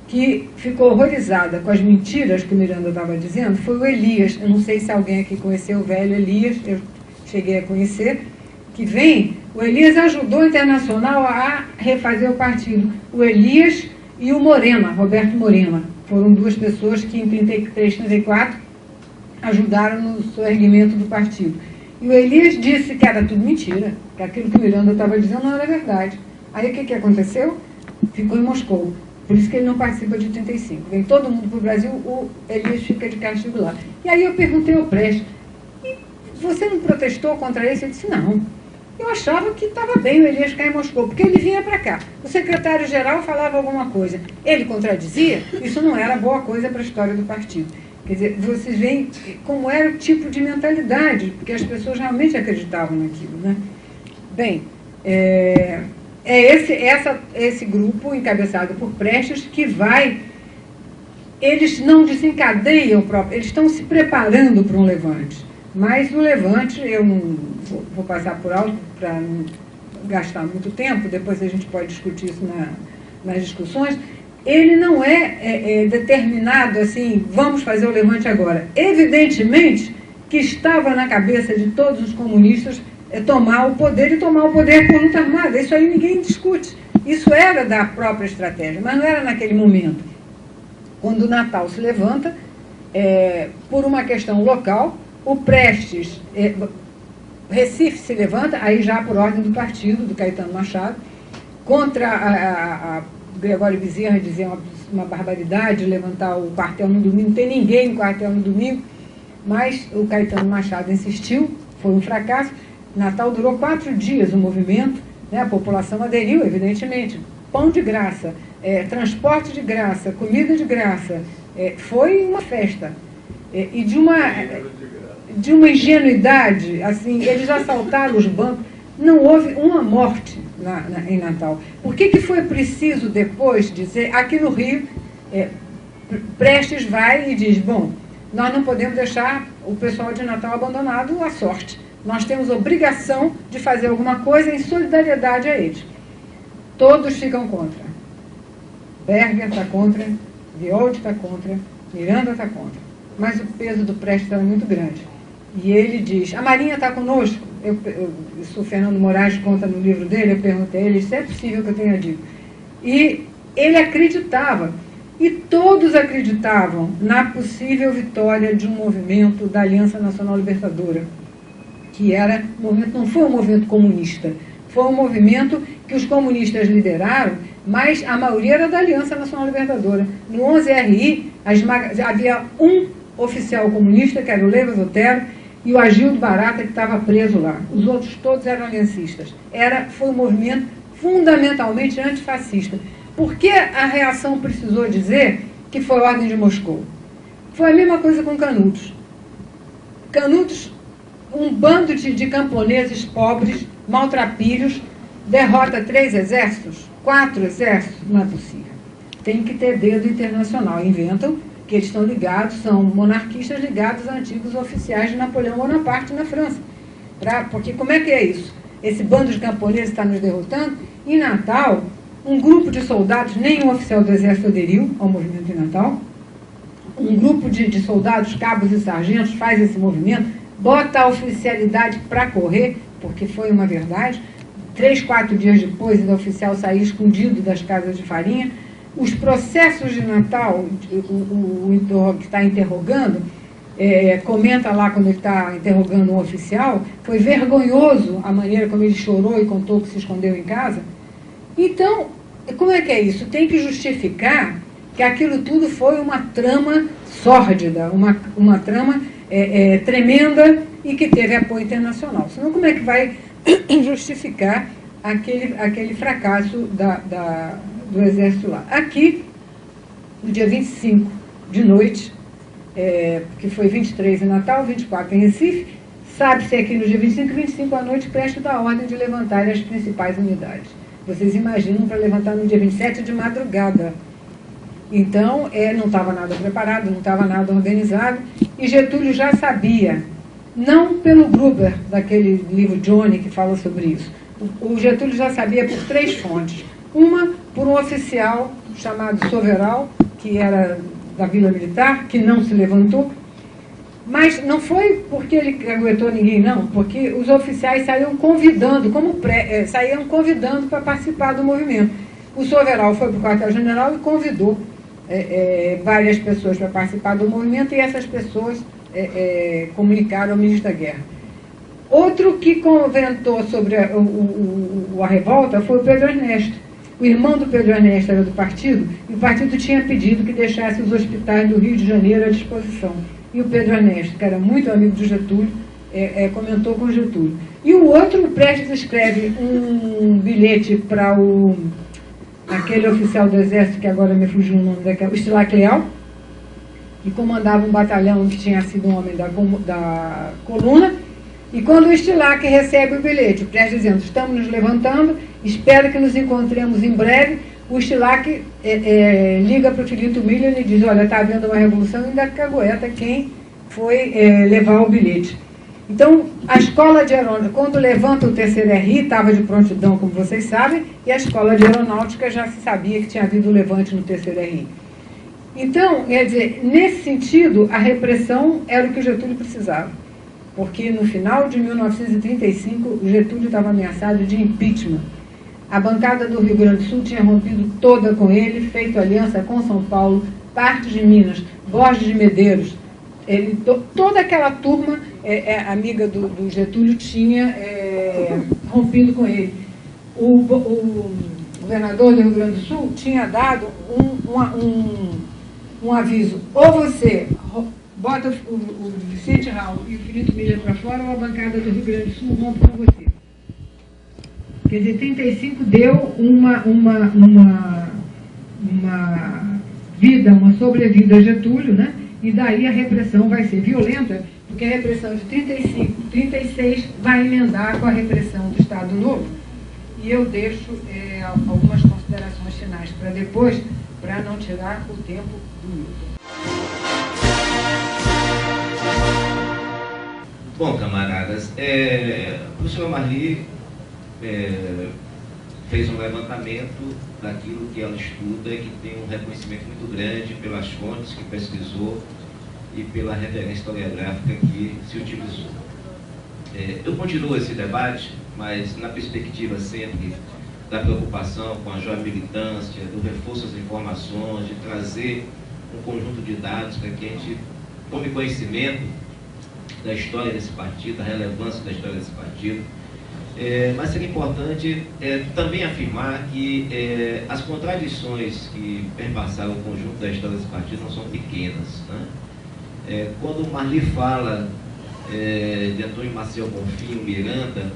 [SPEAKER 2] que ficou horrorizada com as mentiras que o Miranda estava dizendo foi o Elias. Eu não sei se alguém aqui conheceu o velho Elias, eu cheguei a conhecer, que vem, o Elias ajudou o Internacional a refazer o partido. O Elias e o Morena, Roberto Morena, foram duas pessoas que em 33, 34 ajudaram no soerguimento do partido. E o Elias disse que era tudo mentira, que aquilo que o Miranda estava dizendo não era verdade. Aí o que aconteceu? Ficou em Moscou. Por isso que ele não participa de 35. Vem todo mundo para o Brasil, o Elias fica de castigo lá. E aí eu perguntei ao Prestes, e você não protestou contra isso? Ele disse, não. Eu achava que estava bem o Elias ficar em Moscou, porque ele vinha para cá. O secretário-geral falava alguma coisa. Ele contradizia, isso não era boa coisa para a história do partido. Quer dizer, vocês veem como era o tipo de mentalidade, porque as pessoas realmente acreditavam naquilo, né? Bem, esse grupo, encabeçado por Prestes, que vai... Eles não desencadeiam o próprio... Eles estão se preparando para um levante. Mas o levante, eu não vou passar por alto para não gastar muito tempo, depois a gente pode discutir isso nas discussões, ele não é determinado assim, vamos fazer o levante agora. Evidentemente que estava na cabeça de todos os comunistas tomar o poder e tomar o poder por luta armada. Isso aí ninguém discute. Isso era da própria estratégia, mas não era naquele momento. Quando o Natal se levanta, por uma questão local, o Prestes, Recife se levanta, aí já por ordem do partido, do Caetano Machado, contra a Gregório Bezerra dizia uma barbaridade, levantar o quartel no domingo, não tem ninguém no quartel no domingo, mas o Caetano Machado insistiu, foi um fracasso. Natal durou 4 dias o movimento, né, a população aderiu, evidentemente, pão de graça, transporte de graça, comida de graça, foi uma festa. E de uma ingenuidade, assim, eles assaltaram os bancos, não houve uma morte em Natal. Por que foi preciso depois dizer, aqui no Rio, Prestes vai e diz, bom, nós não podemos deixar o pessoal de Natal abandonado à sorte. Nós temos obrigação de fazer alguma coisa em solidariedade a eles. Todos ficam contra. Berger está contra, Viotti está contra, Miranda está contra. Mas o peso do Prestes era muito grande. E ele diz, a Marinha está conosco. Isso o Fernando Moraes conta no livro dele, eu perguntei a ele, se é possível que eu tenha dito. E ele acreditava, e todos acreditavam na possível vitória de um movimento da Aliança Nacional Libertadora, que era um movimento, não foi um movimento comunista, foi um movimento que os comunistas lideraram, mas a maioria era da Aliança Nacional Libertadora. No 11RI, havia um oficial comunista, que era o Leivas Otero, e o Agildo Barata, que estava preso lá. Os outros todos eram aliancistas. Foi um movimento fundamentalmente antifascista. Por que a reação precisou dizer que foi ordem de Moscou? Foi a mesma coisa com Canutos. Canutos, um bando de camponeses pobres, maltrapilhos, derrota 3 exércitos, 4 exércitos, não é possível. Tem que ter dedo internacional. Inventam que eles estão ligados, são monarquistas ligados a antigos oficiais de Napoleão Bonaparte na França. Porque como é que é isso? Esse bando de camponeses está nos derrotando. Em Natal, um grupo de soldados, nenhum oficial do exército aderiu ao movimento em Natal, um grupo de soldados, cabos e sargentos faz esse movimento, bota a oficialidade para correr, porque foi uma verdade. 3, 4 dias depois, o oficial saiu escondido das casas de farinha. Os processos de Natal, o que está interrogando, comenta lá quando ele está interrogando um oficial, foi vergonhoso a maneira como ele chorou e contou que se escondeu em casa. Então, como é que é isso? Tem que justificar que aquilo tudo foi uma trama sórdida, uma trama tremenda e que teve apoio internacional. Senão, como é que vai justificar aquele fracasso do exército lá? Aqui, no dia 25 de noite, que foi 23 em Natal, 24 em Recife, sabe-se aqui no dia 25 e 25 à noite, Prestes dá a ordem de levantar as principais unidades. Vocês imaginam para levantar no dia 27 de madrugada. Então, não estava nada preparado, não estava nada organizado, e Getúlio já sabia, não pelo Gruber, daquele livro Johnny que fala sobre isso. O Getúlio já sabia por 3 fontes. Uma, por um oficial chamado Soveral, que era da Vila Militar, que não se levantou. Mas não foi porque ele aguentou ninguém, não, porque os oficiais saíam convidando, saíam convidando para participar do movimento. O Soveral foi para o quartel-general e convidou várias pessoas para participar do movimento, e essas pessoas comunicaram ao ministro da Guerra. Outro que comentou sobre a revolta foi o Pedro Ernesto. O irmão do Pedro Ernesto era do partido, e o partido tinha pedido que deixasse os hospitais do Rio de Janeiro à disposição. E o Pedro Ernesto, que era muito amigo do Getúlio, comentou com o Getúlio. E o outro, o Prestes, escreve um bilhete para aquele oficial do Exército, que agora me fugiu o nome daquele, o Estilac Leal, que comandava um batalhão que tinha sido um homem da coluna. E quando o Estilac recebe o bilhete, o Prestes dizendo: estamos nos levantando, espero que nos encontremos em breve. O Estilac liga para o Filito Miller e diz: olha, está havendo uma revolução, e ainda cagueta quem foi levar o bilhete. Então, a escola de aeronáutica, quando levanta o terceiro RI, estava de prontidão, como vocês sabem, e a escola de aeronáutica já se sabia que tinha havido um levante no terceiro RI. Então, quer dizer, nesse sentido, a repressão era o que o Getúlio precisava. Porque no final de 1935, o Getúlio estava ameaçado de impeachment. A bancada do Rio Grande do Sul tinha rompido toda com ele, feito aliança com São Paulo, parte de Minas, Borges de Medeiros. Toda aquela turma amiga do Getúlio tinha rompido com ele. O governador do Rio Grande do Sul tinha dado um aviso: ou você bota o Vicente Raul e o Filito Miller para fora, ou a bancada do Rio Grande do Sul rompe com você. Quer dizer, 35 deu uma sobrevida a Getúlio, né? E daí a repressão vai ser violenta, porque a repressão de 35, 36 vai emendar com a repressão do Estado Novo. E eu deixo algumas considerações finais para depois, para não tirar o tempo do Milton.
[SPEAKER 1] Bom, camaradas, o professor Marli fez um levantamento daquilo que ela estuda e que tem um reconhecimento muito grande pelas fontes que pesquisou e pela referência historiográfica que se utilizou. Eu continuo esse debate, mas na perspectiva sempre da preocupação com a jovem militância, do reforço das informações, de trazer um conjunto de dados para que a gente tome conhecimento da história desse partido, da relevância da história desse partido. Mas seria importante também afirmar que as contradições que perpassaram o conjunto da história desse partido não são pequenas, né? Quando o Marli fala de Antônio Maciel Bonfim Miranda,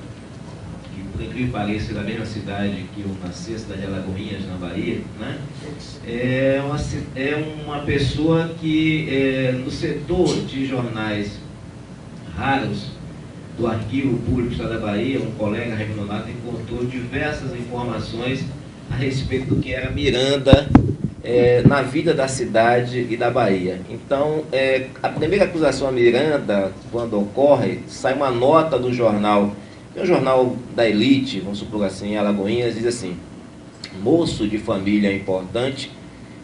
[SPEAKER 1] que por incrível que pareça é da mesma cidade que eu nasci, a cidade de Alagoinhas, na Bahia, né? É uma pessoa que no setor de jornais raros do Arquivo Público do Estado da Bahia, um colega Raimundo encontrou diversas informações a respeito do que era Miranda na vida da cidade e da Bahia. Então, a primeira acusação a Miranda, quando ocorre, sai uma nota do jornal, que é um jornal da elite, vamos supor assim, Alagoinhas, diz assim: moço de família importante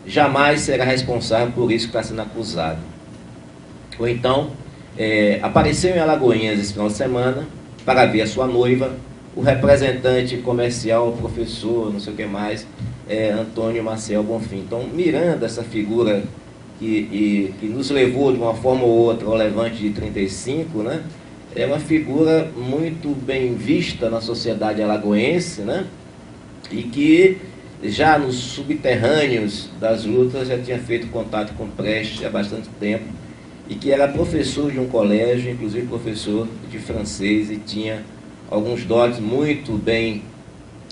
[SPEAKER 1] jamais será responsável por isso que está sendo acusado. Ou então, apareceu em Alagoinhas esse final de semana para ver a sua noiva, o representante comercial, o professor, não sei o que mais, Antônio Maciel Bonfim. Então, Miranda, essa figura que nos levou de uma forma ou outra ao levante de 35, né, é uma figura muito bem vista na sociedade alagoense, né, e que já nos subterrâneos das lutas já tinha feito contato com Prestes há bastante tempo, e que era professor de um colégio, inclusive professor de francês, e tinha alguns dotes muito bem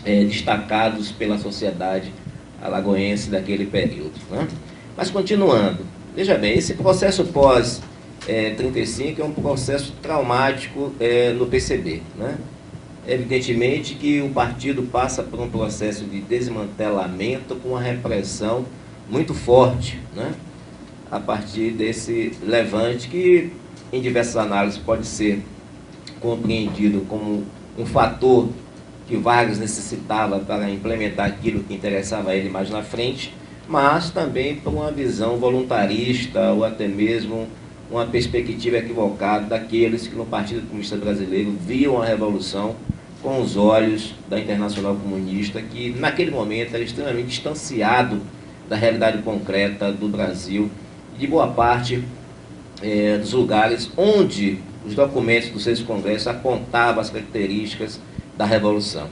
[SPEAKER 1] destacados pela sociedade alagoense daquele período, né? Mas continuando, veja bem, esse processo pós-35 é um processo traumático no PCB, né? Evidentemente que o partido passa por um processo de desmantelamento com uma repressão muito forte, né? A partir desse levante que, em diversas análises, pode ser compreendido como um fator que Vargas necessitava para implementar aquilo que interessava a ele mais na frente, mas também por uma visão voluntarista ou até mesmo uma perspectiva equivocada daqueles que no Partido Comunista Brasileiro viam a Revolução com os olhos da Internacional Comunista, que naquele momento era extremamente distanciado da realidade concreta do Brasil e de boa parte dos lugares onde os documentos do Sexto Congresso apontavam as características da Revolução.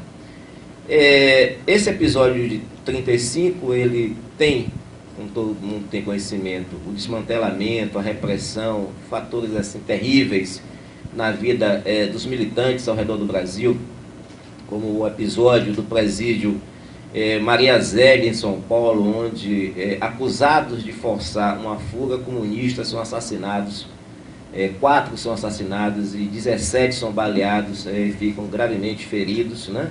[SPEAKER 1] Esse episódio de 35, ele tem, como todo mundo tem conhecimento, o desmantelamento, a repressão, fatores assim terríveis na vida dos militantes ao redor do Brasil, como o episódio do presídio Maria Zélia, em São Paulo, onde acusados de forçar uma fuga comunista são assassinados, 4 são assassinados e 17 são baleados e ficam gravemente feridos, né?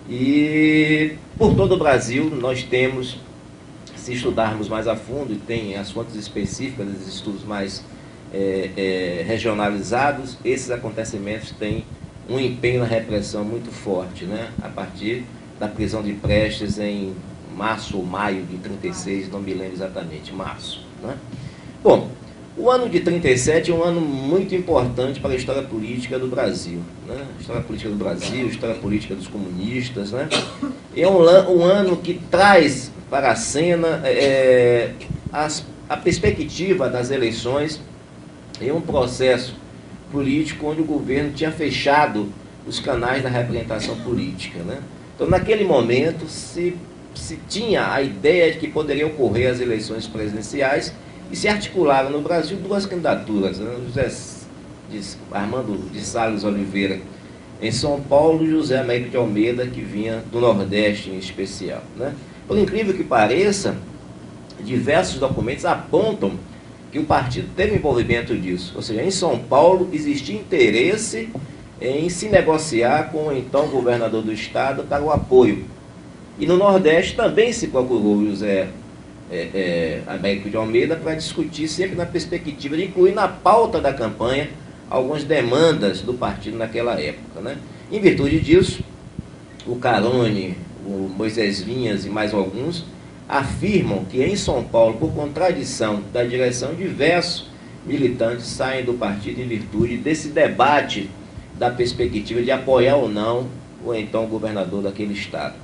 [SPEAKER 1] E por todo o Brasil nós temos, se estudarmos mais a fundo, e tem as fontes específicas, os estudos mais regionalizados, esses acontecimentos têm um empenho na repressão muito forte, né? A partir da prisão de Prestes em março ou maio de 36, não me lembro exatamente, março, né? Bom, o ano de 37 é um ano muito importante para a história política do Brasil, né? História política do Brasil, história política dos comunistas, né? É um ano que traz para a cena a perspectiva das eleições em um processo político onde o governo tinha fechado os canais da representação política, né? Então, naquele momento, se tinha a ideia de que poderiam ocorrer as eleições presidenciais e se articularam no Brasil 2 candidaturas, né? Armando de Salles Oliveira, em São Paulo, e José Américo de Almeida, que vinha do Nordeste em especial, né? Por incrível que pareça, diversos documentos apontam que o partido teve envolvimento disso, ou seja, em São Paulo existia interesse em se negociar com o então governador do estado para o apoio. E no Nordeste também se procurou o José Américo de Almeida para discutir, sempre na perspectiva de incluir na pauta da campanha algumas demandas do partido naquela época, né? Em virtude disso, o Carone, o Moisés Vinhas e mais alguns afirmam que em São Paulo, por contradição da direção, diversos militantes saem do partido em virtude desse debate da perspectiva de apoiar ou não o então governador daquele estado.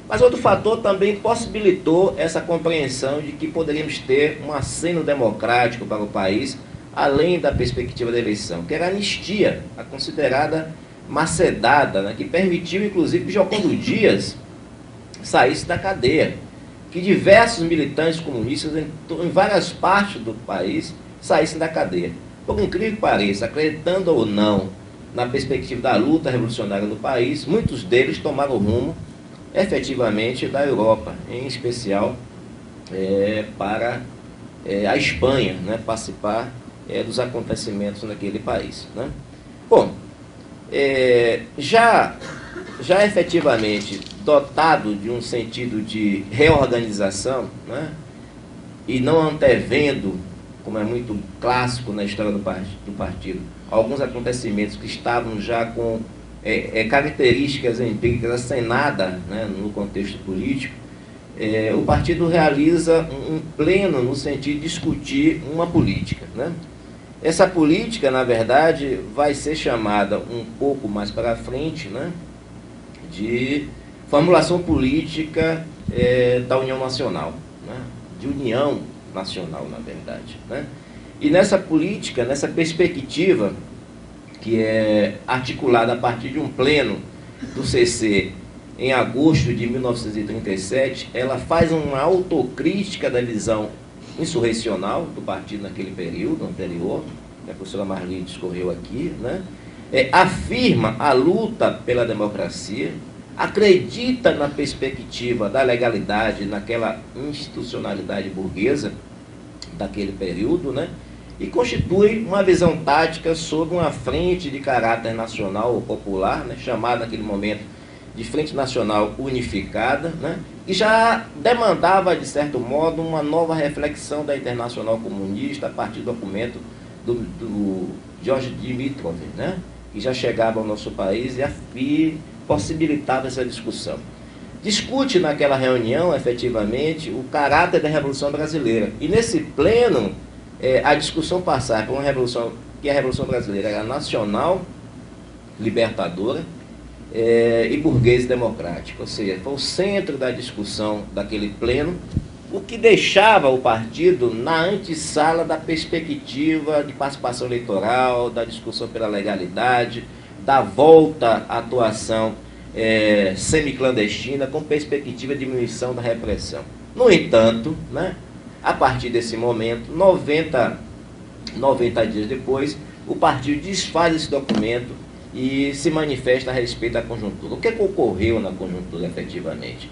[SPEAKER 1] Mas outro fator também possibilitou essa compreensão de que poderíamos ter um aceno democrático para o país, além da perspectiva da eleição, que era a anistia, a considerada macedada, né, que permitiu inclusive que Giocondo Dias saísse da cadeia, que diversos militantes comunistas em várias partes do país saíssem da cadeia. Por incrível que pareça, acreditando ou não na perspectiva da luta revolucionária do país, muitos deles tomaram o rumo, efetivamente, da Europa, em especial para a Espanha, né, participar dos acontecimentos naquele país, né? Bom, já efetivamente dotado de um sentido de reorganização, né, e não antevendo, como é muito clássico na história do partido, alguns acontecimentos que estavam já com características empíricas acenadas, né, no contexto político, o partido realiza um pleno no sentido de discutir uma política, né? Essa política, na verdade, vai ser chamada um pouco mais para frente, né, de formulação política da União Nacional, né, de União Nacional, na verdade, né? E nessa política, nessa perspectiva, que é articulada a partir de um pleno do CC em agosto de 1937, ela faz uma autocrítica da visão insurrecional do partido naquele período anterior, que a professora Marli discorreu aqui, né? Afirma a luta pela democracia, acredita na perspectiva da legalidade, naquela institucionalidade burguesa daquele período, né? E constitui uma visão tática sobre uma frente de caráter nacional ou popular, né, chamada naquele momento de Frente Nacional Unificada, né, e já demandava, de certo modo, uma nova reflexão da Internacional Comunista a partir do documento do George Dimitrov, né, que já chegava ao nosso país e possibilitava essa discussão. discute naquela reunião, efetivamente, o caráter da Revolução Brasileira. E nesse pleno, a discussão passar por uma revolução, que a Revolução Brasileira era nacional, libertadora, e burguês democrático. Ou seja, foi o centro da discussão daquele pleno, o que deixava o partido na antessala da perspectiva de participação eleitoral, da discussão pela legalidade, da volta à atuação semiclandestina, com perspectiva de diminuição da repressão. No entanto, né, a partir desse momento, 90 dias depois, o partido desfaz esse documento e se manifesta a respeito da conjuntura. O que ocorreu na conjuntura, efetivamente?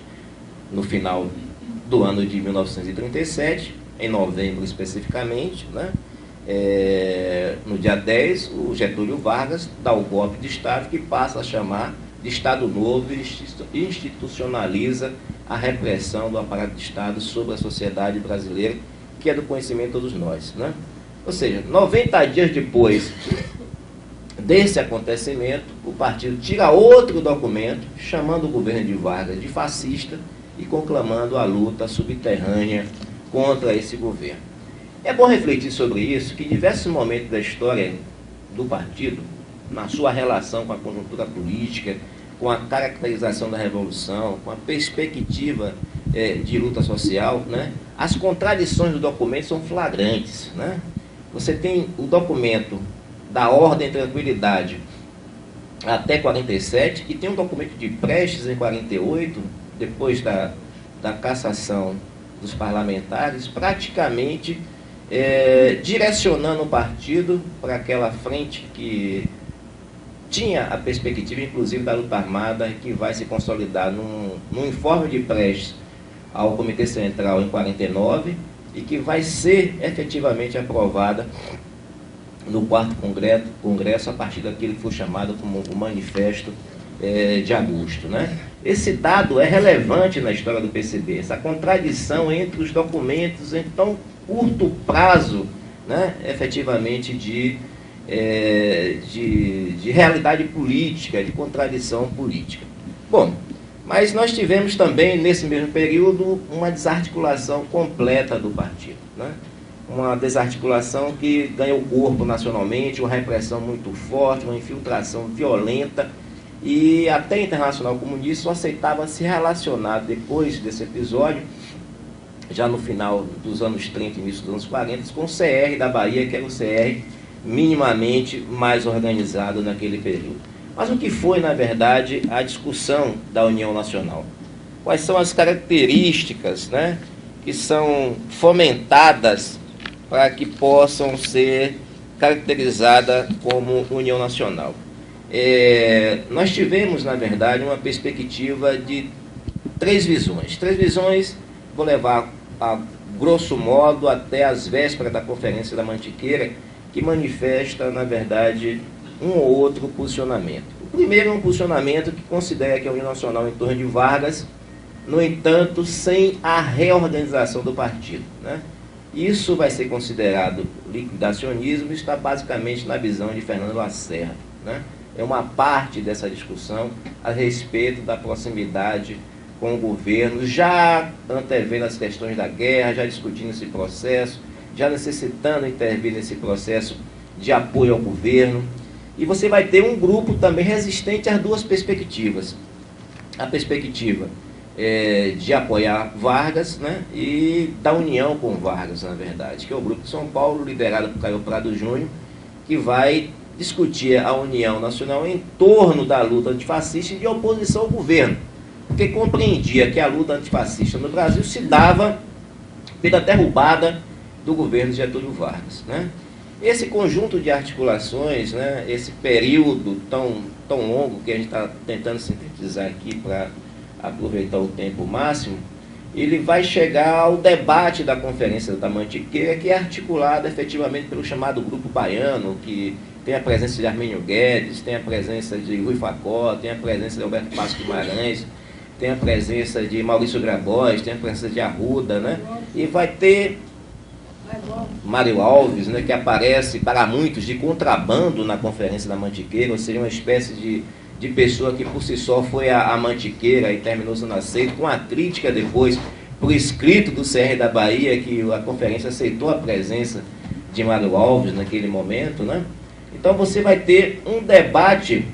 [SPEAKER 1] No final do ano de 1937, em novembro especificamente, né, no dia 10, o Getúlio Vargas dá o golpe de Estado, que passa a chamar de Estado Novo e institucionaliza a repressão do aparato de Estado sobre a sociedade brasileira, que é do conhecimento de todos nós, né? Ou seja, 90 dias depois desse acontecimento, o partido tira outro documento, chamando o governo de Vargas de fascista e conclamando a luta subterrânea contra esse governo. É bom refletir sobre isso, que em diversos momentos da história do partido, na sua relação com a conjuntura política, com a caracterização da revolução, com a perspectiva de luta social, né, as contradições do documento são flagrantes, né? Você tem o documento da Ordem e Tranquilidade até 47, e tem um documento de Prestes em 48, depois da cassação dos parlamentares, praticamente direcionando o partido para aquela frente que tinha a perspectiva, inclusive, da luta armada, que vai se consolidar num informe de Prestes ao Comitê Central em 49, e que vai ser efetivamente aprovada no 4º Congresso, a partir daquilo que foi chamado como o Manifesto de Agosto, né? Esse dado é relevante na história do PCB, essa contradição entre os documentos em tão curto prazo, né, efetivamente de realidade política, de contradição política. Bom, mas nós tivemos também, nesse mesmo período, uma desarticulação completa do partido, né? Uma desarticulação que ganhou corpo nacionalmente, uma repressão muito forte, uma infiltração violenta, e até a Internacional Comunista só aceitava se relacionar, depois desse episódio, já no final dos anos 30 e início dos anos 40, com o CR da Bahia, que era o CR minimamente mais organizado naquele período. Mas o que foi, na verdade, a discussão da União Nacional? Quais são as características, né, que são fomentadas para que possam ser caracterizadas como União Nacional? Nós tivemos, na verdade, uma perspectiva de três visões, vou levar a grosso modo até as vésperas da Conferência da Mantiqueira, que manifesta, na verdade, um ou outro posicionamento. O primeiro é um posicionamento que considera que a União Nacional em torno de Vargas, no entanto, sem a reorganização do partido, né? Isso vai ser considerado liquidacionismo e está basicamente na visão de Fernando Lacerda, né? É uma parte dessa discussão a respeito da proximidade com o governo, já antevendo as questões da guerra, já discutindo esse processo, já necessitando intervir nesse processo de apoio ao governo. E você vai ter um grupo também resistente às duas perspectivas. A perspectiva de apoiar Vargas, né, e da união com Vargas, na verdade, que é o Grupo de São Paulo, liderado por Caio Prado Júnior, que vai discutir a união nacional em torno da luta antifascista e de oposição ao governo, porque compreendia que a luta antifascista no Brasil se dava pela derrubada do governo de Getúlio Vargas, né? Esse conjunto de articulações, né, esse período tão longo que a gente está tentando sintetizar aqui para aproveitar o tempo máximo, ele vai chegar ao debate da Conferência da Mantiqueira, que é articulada efetivamente pelo chamado Grupo Baiano, que tem a presença de Armênio Guedes, tem a presença de Rui Facó, tem a presença de Alberto Passos Guimarães, tem a presença de Maurício Grabois, tem a presença de Arruda, né? E vai ter Mário Alves, né, que aparece para muitos de contrabando na Conferência da Mantiqueira, ou seja, uma espécie de pessoa que por si só foi a mantiqueira e terminou sendo aceito, com a crítica depois, por escrito do CR da Bahia, que a conferência aceitou a presença de Mário Alves naquele momento, né? Então você vai ter um debate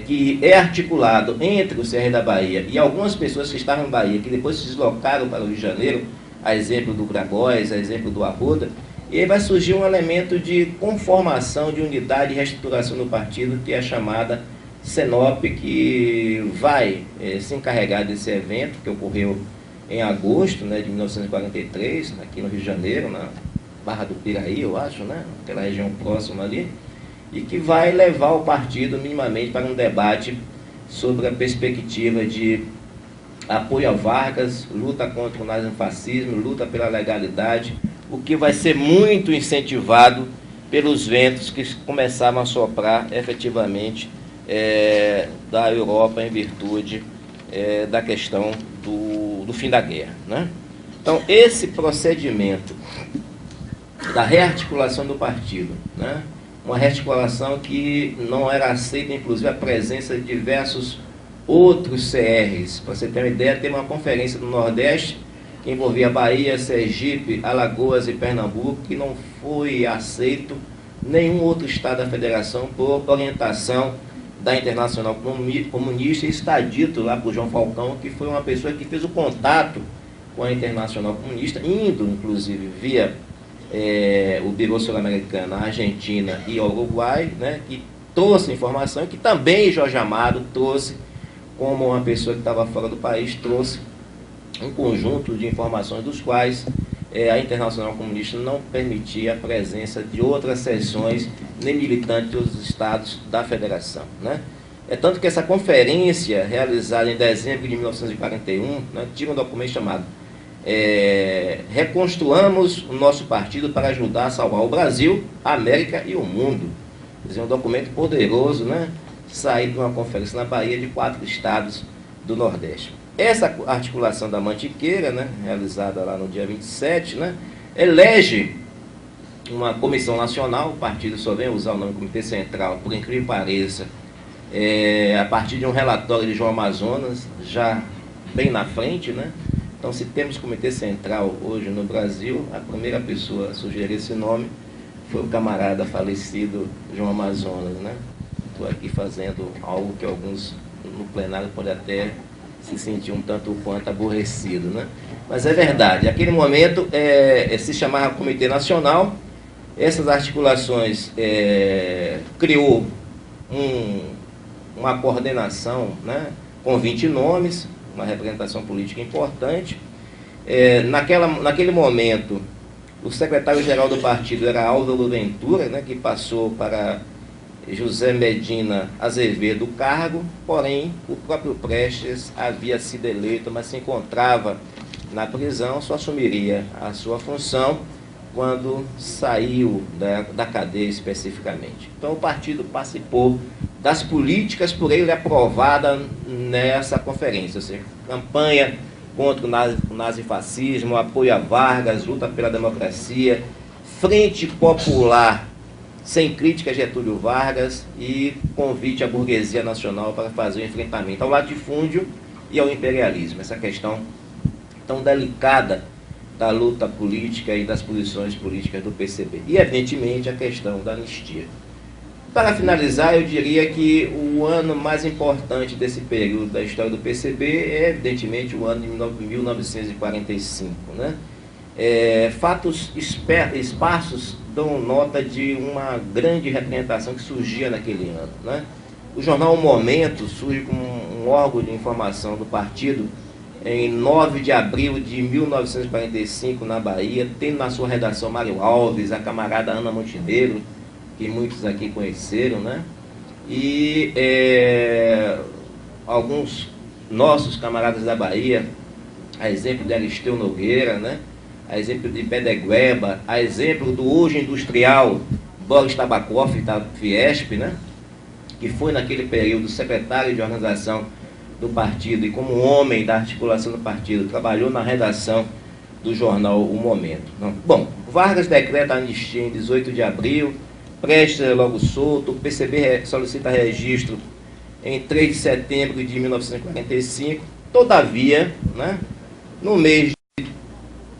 [SPEAKER 1] que é articulado entre o CR da Bahia e algumas pessoas que estavam em Bahia, que depois se deslocaram para o Rio de Janeiro, a exemplo do Gragóis, a exemplo do Arruda, e aí vai surgir um elemento de conformação, de unidade e reestruturação do partido, que é a chamada CENOP, que vai se encarregar desse evento, que ocorreu em agosto, né, de 1943, aqui no Rio de Janeiro, na Barra do Piraí, eu acho, né, aquela região próxima ali, e que vai levar o partido minimamente para um debate sobre a perspectiva de apoio a Vargas, luta contra o nazifascismo, luta pela legalidade, o que vai ser muito incentivado pelos ventos que começavam a soprar efetivamente da Europa em virtude da questão do fim da guerra, né? Então, esse procedimento da rearticulação do partido, né? Uma rearticulação que não era aceita, inclusive, a presença de diversos outros CRs. Para você ter uma ideia, teve uma conferência do Nordeste que envolvia Bahia, Sergipe, Alagoas e Pernambuco, que não foi aceito nenhum outro estado da federação por orientação da Internacional Comunista, e está dito lá por João Falcão, que foi uma pessoa que fez o contato com a Internacional Comunista, indo, inclusive, via o Biro Sul-Americano, a Argentina e o Uruguai, né, que trouxe informação, que também Jorge Amado trouxe, como uma pessoa que estava fora do país, trouxe um conjunto de informações dos quais a Internacional Comunista não permitia a presença de outras seções nem militantes dos estados da federação, né? É tanto que essa conferência, realizada em dezembro de 1941, né, tinha um documento chamado Reconstruamos o nosso partido para ajudar a salvar o Brasil, a América e o mundo. Quer dizer, um documento poderoso, né, saído de uma conferência na Bahia de 4 estados do Nordeste. Essa articulação da Mantiqueira, né, realizada lá no dia 27, né, elege uma comissão nacional. O partido só vem usar o nome Comitê Central, por incrível que pareça, a partir de um relatório de João Amazonas, já bem na frente, né? Então, se temos Comitê Central hoje no Brasil, a primeira pessoa a sugerir esse nome foi o camarada falecido João Amazonas, né? Estou aqui fazendo algo que alguns no plenário podem até se sentir um tanto quanto aborrecido, né? Mas é verdade, naquele momento se chamava Comitê Nacional. Essas articulações criou uma coordenação, né, com 20 nomes, uma representação política importante. Naquele momento, o secretário-geral do partido era Álvaro Ventura, né, que passou para José Medina Azevedo o cargo, porém o próprio Prestes havia sido eleito, mas se encontrava na prisão, só assumiria a sua função quando saiu da cadeia especificamente. Então o partido participou das políticas por ele aprovada nessa conferência, ou seja, campanha contra o nazifascismo, apoio a Vargas, luta pela democracia, Frente Popular sem crítica a Getúlio Vargas e convite à burguesia nacional para fazer o enfrentamento ao latifúndio e ao imperialismo. Essa questão tão delicada da luta política e das posições políticas do PCB. E, evidentemente, a questão da anistia. Para finalizar, eu diria que o ano mais importante desse período da história do PCB é, evidentemente, o ano de 1945, né? Fatos esparsos dão nota de uma grande representação que surgia naquele ano, né? O jornal O Momento surge como um órgão de informação do partido em 9 de abril de 1945, na Bahia, tendo na sua redação Mário Alves, a camarada Ana Montenegro, que muitos aqui conheceram, né? E alguns nossos camaradas da Bahia, a exemplo de Aristeu Nogueira, né? A exemplo de Bedegueba, a exemplo do hoje industrial Boris Tabakoff, da Fiesp, né? Que foi naquele período secretário de organização do partido e como homem da articulação do partido, trabalhou na redação do jornal O Momento. Bom, Vargas decreta a anistia em 18 de abril, Prestes é logo solto, o PCB solicita registro em 3 de setembro de 1945. Todavia, né, no mês de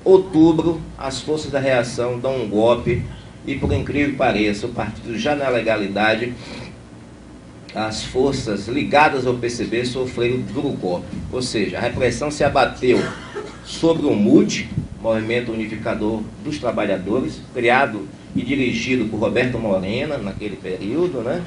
[SPEAKER 1] outubro, as forças da reação dão um golpe e, por incrível que pareça, o partido já na legalidade, as forças ligadas ao PCB sofreram duro golpe. Ou seja, a repressão se abateu sobre o MUT, Movimento Unificador dos Trabalhadores, criado e dirigido por Roberto Morena naquele período, né?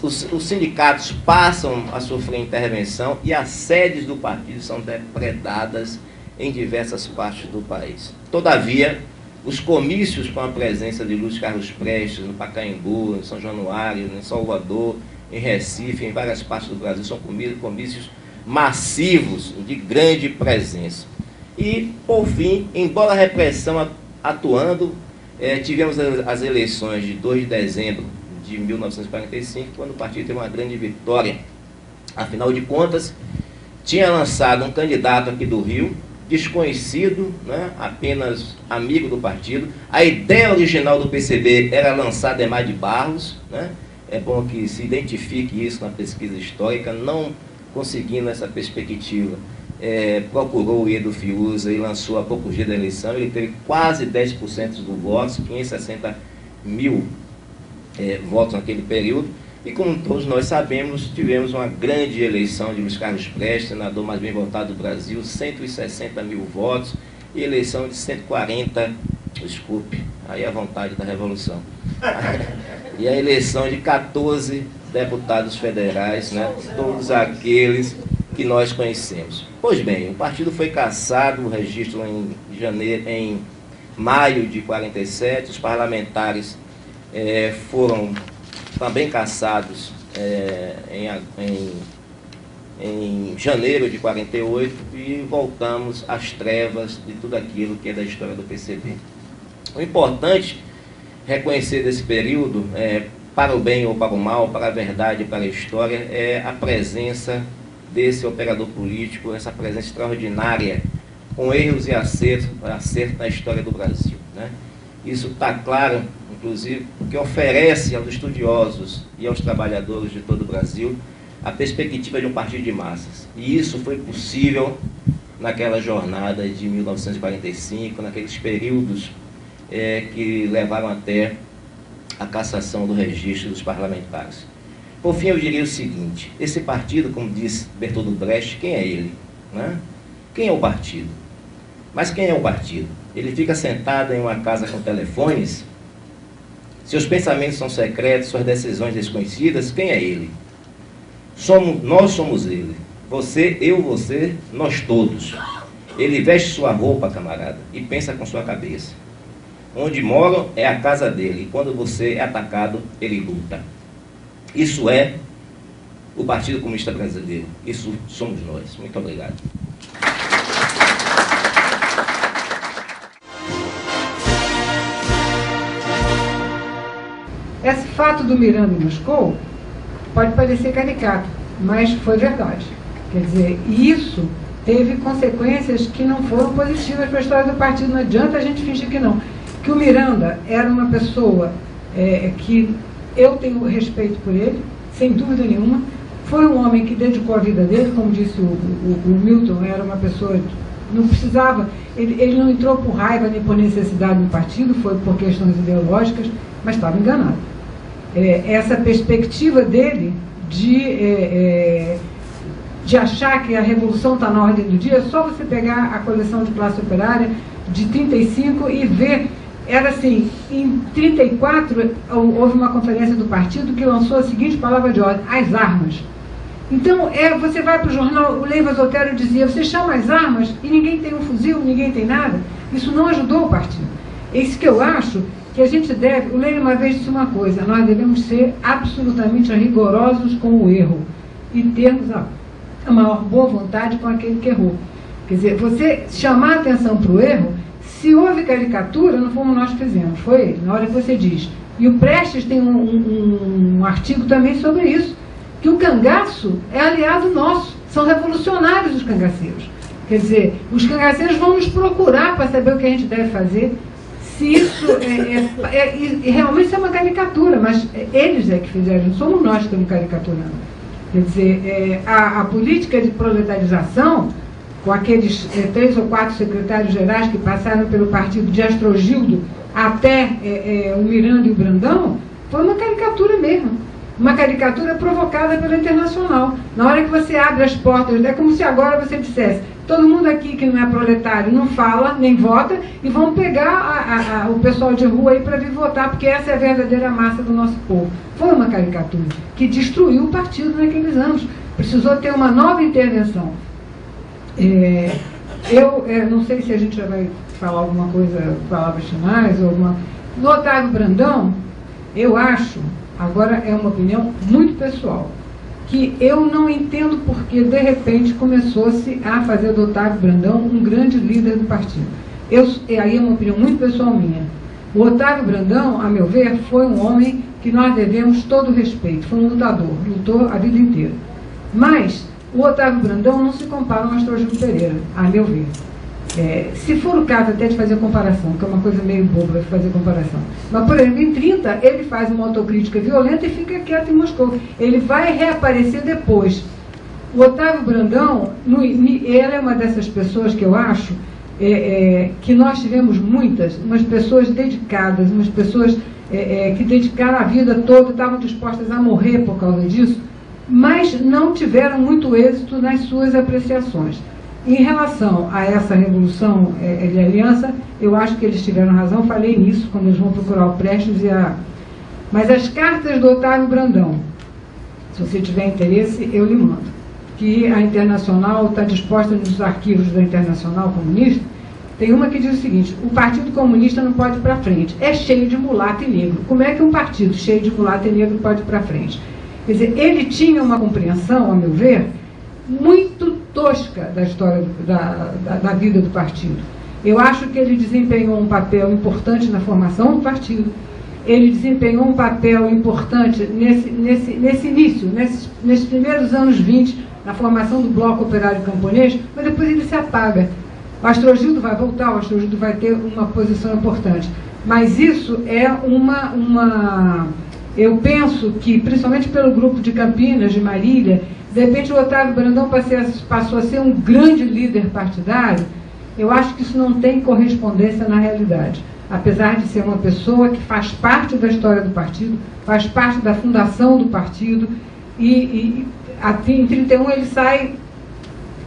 [SPEAKER 1] Os sindicatos passam a sofrer intervenção e as sedes do partido são depredadas em diversas partes do país. Todavia, os comícios com a presença de Luiz Carlos Prestes no Pacaembu, em São Januário, em Salvador, em Recife, em várias partes do Brasil, são comícios massivos de grande presença. E, por fim, embora a repressão atuando, tivemos as eleições de 2 de dezembro de 1945, quando o partido teve uma grande vitória. Afinal de contas, tinha lançado um candidato aqui do Rio, desconhecido, né, apenas amigo do partido. A ideia original do PCB era lançar Adhemar de Barros, né? É bom que se identifique isso na pesquisa histórica. Não conseguindo essa perspectiva, procurou o Edo Fiuza e lançou há poucos dias da eleição. Ele teve quase 10% dos votos, 560 mil votos naquele período. E como todos nós sabemos, tivemos uma grande eleição de Luiz Carlos Prestes, senador mais bem votado do Brasil, 160 mil votos, e eleição de 140, desculpe, aí a vontade da Revolução. E a eleição de 14 deputados federais, né, todos aqueles que nós conhecemos. Pois bem, o partido foi cassado, o registro em maio de 47, os parlamentares foram também cassados em janeiro de 48 e voltamos às trevas de tudo aquilo que é da história do PCB. O importante reconhecer desse período, para o bem ou para o mal, para a verdade e para a história, é a presença desse operador político, essa presença extraordinária, com erros e acertos na história do Brasil, né? Isso está claro, inclusive, porque oferece aos estudiosos e aos trabalhadores de todo o Brasil a perspectiva de um partido de massas. E isso foi possível naquela jornada de 1945, naqueles períodos que levaram até a cassação do registro dos parlamentares. Por fim, eu diria o seguinte: esse partido, como disse Bertoldo Brecht, quem é ele, né? Quem é o partido? Mas quem é o partido? Ele fica sentado em uma casa com telefones? Seus pensamentos são secretos, suas decisões desconhecidas? Quem é ele? Nós somos ele. Você, eu, você, nós todos. Ele veste sua roupa, camarada, e pensa com sua cabeça. Onde moram é a casa dele, e quando você é atacado, ele luta. Isso é o Partido Comunista Brasileiro. Isso somos nós. Muito obrigado.
[SPEAKER 2] Esse fato do Miranda em Moscou pode parecer caricato, mas foi verdade. Quer dizer, isso teve consequências que não foram positivas para a história do partido. Não adianta a gente fingir que não. Que o Miranda era uma pessoa que eu tenho respeito por ele, sem dúvida nenhuma. Foi um homem que dedicou a vida dele, como disse o Milton, era uma pessoa, não precisava, ele não entrou por raiva nem por necessidade no partido, foi por questões ideológicas, mas estava enganado. Essa perspectiva dele de achar que a revolução está na ordem do dia, é só você pegar a coleção de classe operária de 35 e ver. Era assim, em 34 houve uma conferência do partido que lançou a seguinte palavra de ordem: as armas. Então, você vai para o jornal, o Leivas Otero dizia, você chama as armas e ninguém tem um fuzil, ninguém tem nada. Isso não ajudou o partido. É isso que eu acho que a gente deve. O Lenin uma vez disse uma coisa: nós devemos ser absolutamente rigorosos com o erro e termos a maior boa vontade com aquele que errou. Quer dizer, você chamar a atenção para o erro. Se houve caricatura, não fomos nós que fizemos, foi ele, na hora que você diz. E o Prestes tem um artigo também sobre isso, que o cangaço é aliado nosso, são revolucionários os cangaceiros. Quer dizer, os cangaceiros vão nos procurar para saber o que a gente deve fazer. se isso realmente isso é uma caricatura, mas eles é que fizeram, somos nós que estamos caricaturando. Quer dizer, a política de proletarização, com aqueles 3 ou 4 secretários gerais que passaram pelo partido de Astrogildo até o Miranda e o Brandão, foi uma caricatura mesmo. Uma caricatura provocada pela Internacional. Na hora que você abre as portas, é como se agora você dissesse: todo mundo aqui que não é proletário não fala, nem vota, e vamos pegar o pessoal de rua aí para vir votar, porque essa é a verdadeira massa do nosso povo. Foi uma caricatura que destruiu o partido naqueles anos. Precisou ter uma nova intervenção. Eu não sei se a gente já vai falar alguma coisa, palavras finais, ou alguma... No Otávio Brandão, eu acho, agora é uma opinião muito pessoal, que eu não entendo porque, de repente, começou-se a fazer do Otávio Brandão um grande líder do partido. Aí é uma opinião muito pessoal minha. O Otávio Brandão, a meu ver, foi um homem que nós devemos todo o respeito. Foi um lutador, lutou a vida inteira. Mas o Otávio Brandão não se compara ao Astrogildo Pereira, a meu ver. Se for o caso até de fazer comparação, que é uma coisa meio boba fazer comparação, mas, por exemplo, em 30 ele faz uma autocrítica violenta e fica quieto em Moscou. Ele vai reaparecer depois. O Otávio Brandão, ele é uma dessas pessoas que eu acho que nós tivemos umas pessoas dedicadas, umas pessoas que dedicaram a vida toda, estavam dispostas a morrer por causa disso, mas não tiveram muito êxito nas suas apreciações. Em relação a essa revolução de aliança, eu acho que eles tiveram razão, falei nisso quando eles vão procurar o Prestes Mas as cartas do Otávio Brandão, se você tiver interesse, eu lhe mando. Que a Internacional está disposta nos arquivos da Internacional Comunista, tem uma que diz o seguinte: o Partido Comunista não pode ir para frente, é cheio de mulato e negro. Como é que um partido cheio de mulato e negro pode ir para frente? Quer dizer, ele tinha uma compreensão, a meu ver, muito tosca da história da vida do partido. Eu acho que ele desempenhou um papel importante na formação do partido, ele desempenhou um papel importante nesse início, nesses primeiros anos 20, na formação do Bloco Operário Camponês, mas depois ele se apaga. O Astrogildo vai voltar, o Astrogildo vai ter uma posição importante. Mas isso é eu penso que, principalmente pelo grupo de Campinas, de Marília, de repente o Otávio Brandão passou a ser um grande líder partidário. Eu acho que isso não tem correspondência na realidade. Apesar de ser uma pessoa que faz parte da história do partido, faz parte da fundação do partido, em 31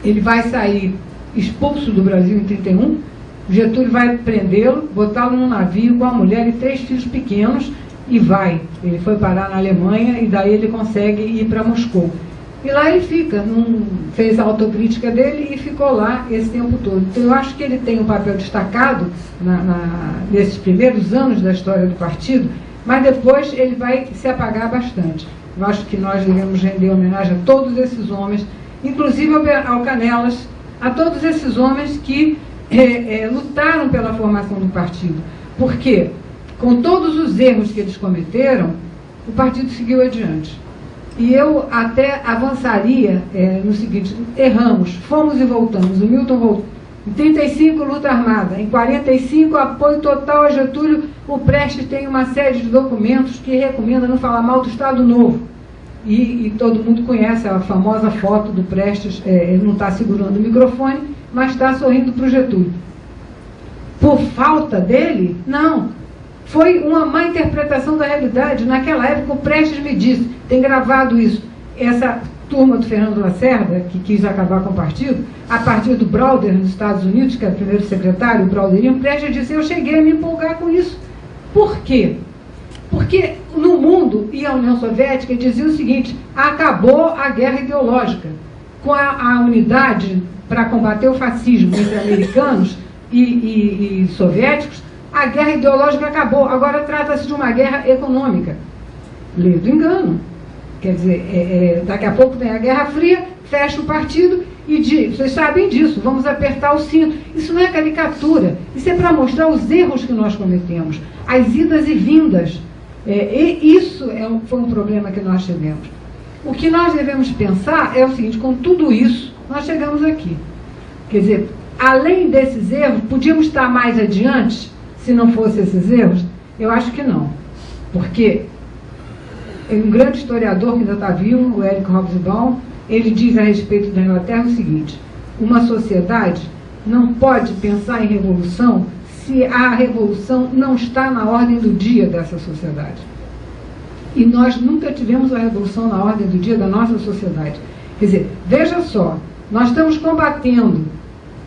[SPEAKER 2] ele vai sair expulso do Brasil em 31, Getúlio vai prendê-lo, botá-lo num navio com a mulher e 3 filhos pequenos, e vai. Ele foi parar na Alemanha e daí ele consegue ir para Moscou. E lá ele fica, fez a autocrítica dele e ficou lá esse tempo todo. Então eu acho que ele tem um papel destacado nesses primeiros anos da história do partido, mas depois ele vai se apagar bastante. Eu acho que nós devemos render homenagem a todos esses homens, inclusive ao Canelas, a todos esses homens que lutaram pela formação do partido. Por quê? Com todos os erros que eles cometeram, o partido seguiu adiante. E eu até avançaria no seguinte: erramos, fomos e voltamos. O Milton voltou. Em 35, luta armada. Em 45, apoio total a Getúlio. O Prestes tem uma série de documentos que recomenda não falar mal do Estado Novo. E todo mundo conhece a famosa foto do Prestes, ele não está segurando o microfone, mas está sorrindo para o Getúlio. Por falta dele? Não. Foi uma má interpretação da realidade. Naquela época o Prestes me disse, tem gravado isso, essa turma do Fernando Lacerda, que quis acabar com o partido, a partir do Browder nos Estados Unidos, que era o primeiro secretário, o Browderinho, o Prestes disse, eu cheguei a me empolgar com isso. Por quê? Porque no mundo e a União Soviética dizia o seguinte: acabou a guerra ideológica. Com a unidade para combater o fascismo entre americanos e soviéticos, a guerra ideológica acabou. Agora trata-se de uma guerra econômica. Lê do engano. Quer dizer, daqui a pouco tem a Guerra Fria, fecha o partido e diz, vocês sabem disso, vamos apertar o cinto. Isso não é caricatura, isso é para mostrar os erros que nós cometemos, as idas e vindas. E isso foi um problema que nós tivemos. O que nós devemos pensar é o seguinte: com tudo isso, nós chegamos aqui. Quer dizer, além desses erros, podíamos estar mais adiante se não fossem esses erros? Eu acho que não. Porque um grande historiador que ainda está vivo, o Eric Hobsbawm, ele diz a respeito da Inglaterra o seguinte: uma sociedade não pode pensar em revolução se a revolução não está na ordem do dia dessa sociedade. E nós nunca tivemos a revolução na ordem do dia da nossa sociedade. Quer dizer, veja só, nós estamos combatendo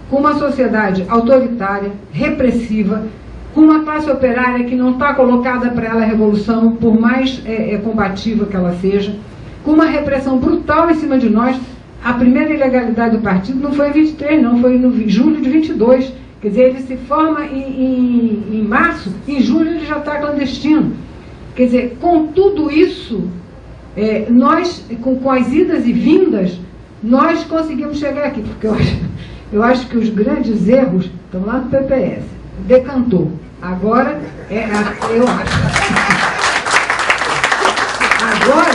[SPEAKER 2] com uma sociedade autoritária, repressiva, com uma classe operária que não está colocada para ela a revolução, por mais combativa que ela seja, com uma repressão brutal em cima de nós. A primeira ilegalidade do partido não foi em 23, não, foi no julho de 22. Quer dizer, ele se forma em março, em julho ele já está clandestino. Quer dizer, com tudo isso, nós, com as idas e vindas, nós conseguimos chegar aqui, porque eu acho que os grandes erros estão lá no PPS. Decantou. Agora, eu acho. Agora,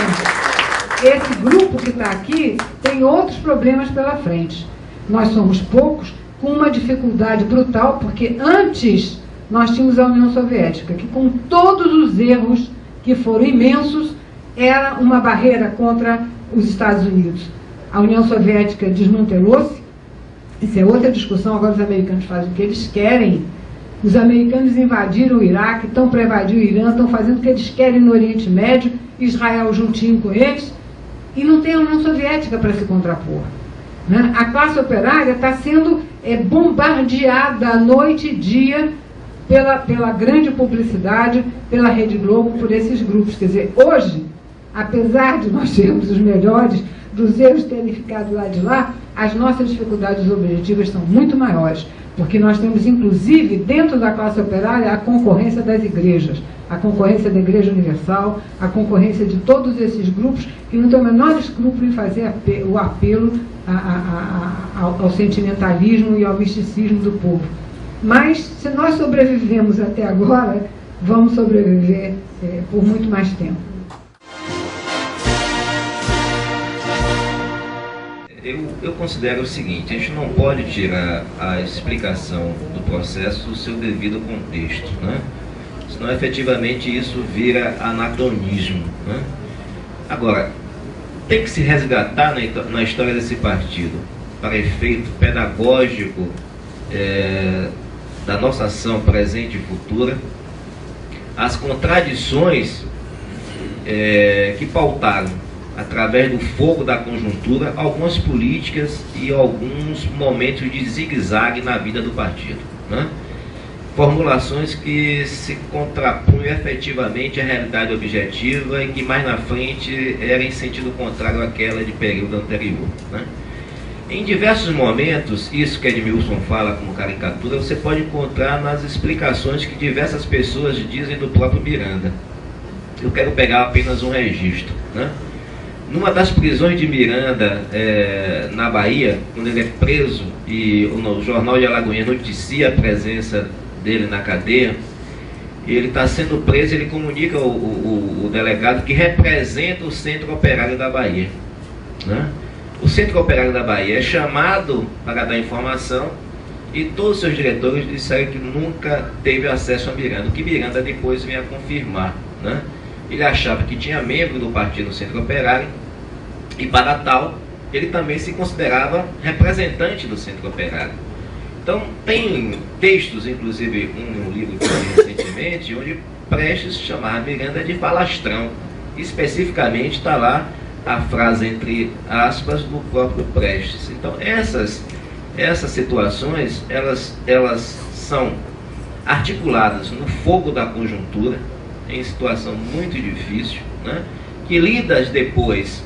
[SPEAKER 2] esse grupo que está aqui tem outros problemas pela frente. Nós somos poucos, com uma dificuldade brutal, porque antes nós tínhamos a União Soviética, que com todos os erros que foram imensos, era uma barreira contra os Estados Unidos. A União Soviética desmantelou-se. Isso é outra discussão. Agora os americanos fazem o que eles querem. Os americanos invadiram o Iraque, estão para invadir o Irã, estão fazendo o que eles querem no Oriente Médio, Israel juntinho com eles, e não tem a União Soviética para se contrapor. Né? A classe operária está sendo bombardeada noite e dia pela grande publicidade, pela Rede Globo, por esses grupos. Quer dizer, hoje, apesar de nós sermos os melhores, dos erros terem ficado lá de lá, as nossas dificuldades objetivas são muito maiores, porque nós temos, inclusive, dentro da classe operária, a concorrência das igrejas, a concorrência da Igreja Universal, a concorrência de todos esses grupos que não têm o menor escrúpulo em fazer o apelo ao sentimentalismo e ao misticismo do povo. Mas, se nós sobrevivemos até agora, vamos sobreviver por muito mais tempo.
[SPEAKER 1] Eu considero o seguinte: a gente não pode tirar a explicação do processo do seu devido contexto, né? Senão efetivamente isso vira anacronismo, né? Agora, tem que se resgatar na história desse partido, para efeito pedagógico da nossa ação presente e futura, as contradições que pautaram, através do fogo da conjuntura, algumas políticas e alguns momentos de zigue-zague na vida do partido, né? Formulações que se contrapunham efetivamente à realidade objetiva e que mais na frente era em sentido contrário àquela de período anterior, né? Em diversos momentos, isso que Edmilson fala como caricatura, você pode encontrar nas explicações que diversas pessoas dizem do próprio Miranda. Eu quero pegar apenas um registro, né? Numa das prisões de Miranda, na Bahia, quando ele é preso e o Jornal de Alagoinhas noticia a presença dele na cadeia, ele está sendo preso, ele comunica o delegado que representa o Centro Operário da Bahia, né? O Centro Operário da Bahia é chamado para dar informação e todos os seus diretores disseram que nunca teve acesso a Miranda, o que Miranda depois vinha confirmar, né? Ele achava que tinha membro do partido Centro Operário e, para tal, ele também se considerava representante do Centro Operário. Então, tem textos, inclusive um livro que eu li recentemente, onde Prestes chamava Miranda de falastrão. Especificamente está lá a frase, entre aspas, do próprio Prestes. Então, essas situações, elas são articuladas no fogo da conjuntura, em situação muito difícil, né? Que lidas depois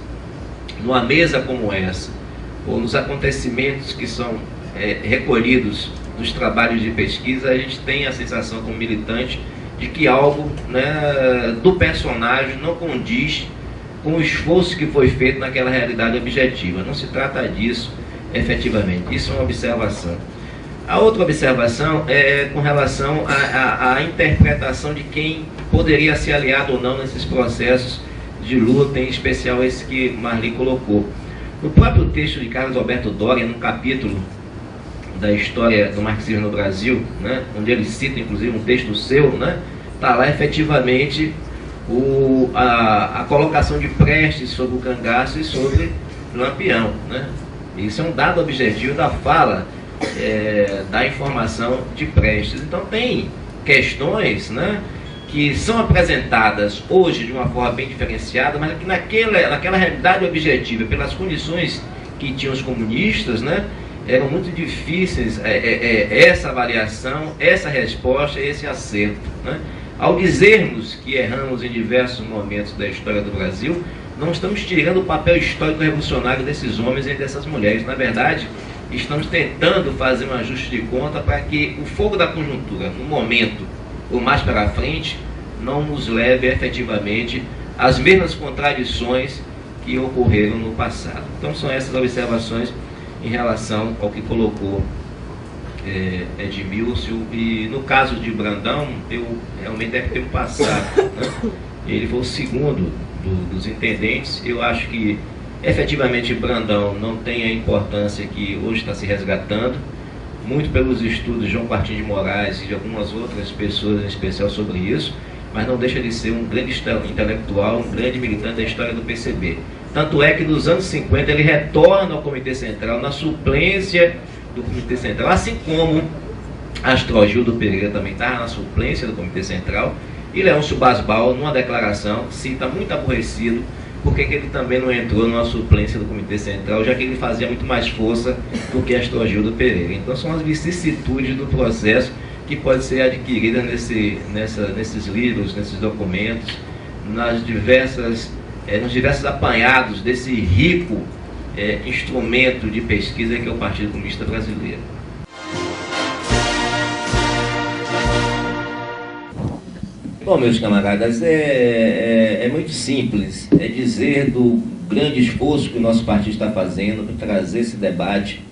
[SPEAKER 1] numa mesa como essa, ou nos acontecimentos que são recolhidos nos trabalhos de pesquisa, a gente tem a sensação como militante de que algo, né, do personagem não condiz com o esforço que foi feito naquela realidade objetiva. Não se trata disso efetivamente, isso é uma observação. A outra observação é com relação à interpretação de quem poderia ser aliado ou não nesses processos de luta, em especial esse que Marli colocou. No próprio texto de Carlos Alberto Doria, no capítulo da história do marxismo no Brasil, né, onde ele cita inclusive um texto seu, né, está lá efetivamente a colocação de Prestes sobre o cangaço e sobre Lampião, né? Isso é um dado objetivo da fala, da informação de Prestes. Então tem questões, né, que são apresentadas hoje de uma forma bem diferenciada, mas que naquela realidade objetiva, pelas condições que tinham os comunistas, né, eram muito difíceis essa avaliação, essa resposta, esse acerto, né? Ao dizermos que erramos em diversos momentos da história do Brasil, não estamos tirando o papel histórico revolucionário desses homens e dessas mulheres. Na verdade, estamos tentando fazer um ajuste de conta para que o fogo da conjuntura, no momento ou mais para frente, não nos leve efetivamente às mesmas contradições que ocorreram no passado. Então são essas observações em relação ao que colocou Edmilson. E no caso de Brandão, eu realmente deve ter um passado, né? Ele foi o segundo dos intendentes. Eu acho que efetivamente Brandão não tem a importância que hoje está se resgatando, muito pelos estudos de João Quartim de Moraes e de algumas outras pessoas em especial sobre isso, mas não deixa de ser um grande intelectual, um grande militante da história do PCB. Tanto é que nos anos 50 ele retorna ao Comitê Central na suplência do Comitê Central, assim como Astrogildo Pereira também estava na suplência do Comitê Central, e Leôncio Basbal, numa declaração, cita muito aborrecido porque que ele também não entrou numa suplência do Comitê Central, já que ele fazia muito mais força do que Astrogildo Pereira. Então são as vicissitudes do processo que pode ser adquirida nesses livros, nesses documentos, nos diversos apanhados desse rico instrumento de pesquisa que é o Partido Comunista Brasileiro. Bom, meus camaradas, é muito simples, é dizer do grande esforço que o nosso partido está fazendo para trazer esse debate,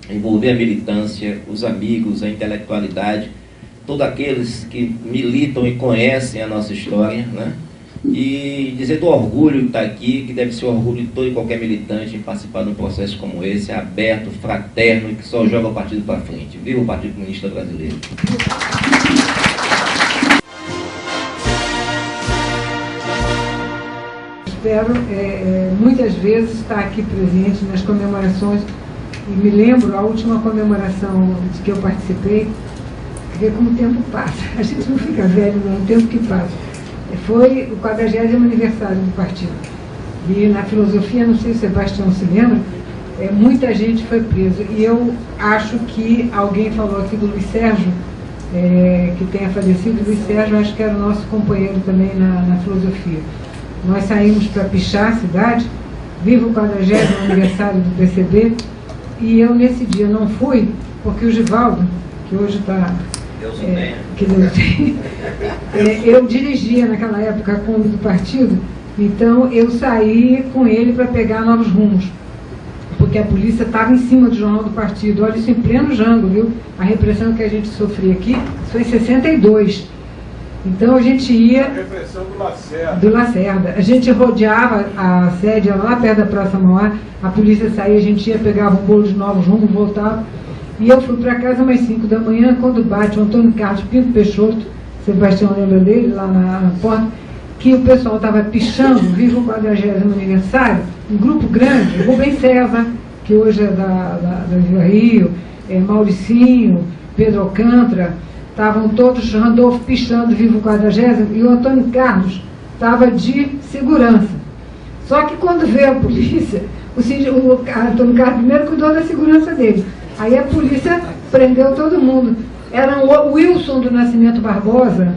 [SPEAKER 1] envolver a militância, os amigos, a intelectualidade, todos aqueles que militam e conhecem a nossa história, né? E dizer do orgulho que está aqui, que deve ser o orgulho de todo e qualquer militante em participar de um processo como esse, aberto, fraterno e que só joga o partido para frente. Viva o Partido Comunista Brasileiro!
[SPEAKER 2] Espero muitas vezes estar aqui presente nas comemorações, e me lembro a última comemoração de que eu participei, porque como o tempo passa, a gente não fica velho, não, o tempo que passa. Foi o 40º aniversário do partido. E na filosofia, não sei se o Sebastião se lembra, muita gente foi presa. E eu acho que alguém falou aqui do Luiz Sérgio, que tenha falecido. O Luiz Sérgio, acho que era o nosso companheiro também na filosofia. Nós saímos para pichar a cidade, viva o 40º aniversário do PCB, e eu nesse dia não fui, porque o Givaldo, que hoje está... que Deus tem, eu dirigia naquela época a Kombi do partido, então eu saí com ele para pegar novos rumos, porque a polícia estava em cima do jornal do partido. Olha isso em pleno Jango, viu? A repressão que a gente sofria aqui, isso foi em 62. Então a gente ia... A repressão do Lacerda. Do Lacerda. A gente rodeava a sede lá perto da Praça Mauá, a polícia saía, a gente ia, pegava um bolo de novos rumos, voltava. E eu fui para casa umas 5 da manhã, quando bate o Antônio Carlos Pinto Peixoto, Sebastião lembra dele, lá na porta, que o pessoal estava pichando, viva o 40º aniversário, um grupo grande, Rubem César, que hoje é da Viva Rio, Mauricinho, Pedro Alcântara, estavam todos, Randolfo pichando, viva o 40º, e o Antônio Carlos estava de segurança. Só que quando veio a polícia, o Antônio Carlos primeiro cuidou da segurança dele. Aí a polícia prendeu todo mundo. Era o Wilson do Nascimento Barbosa,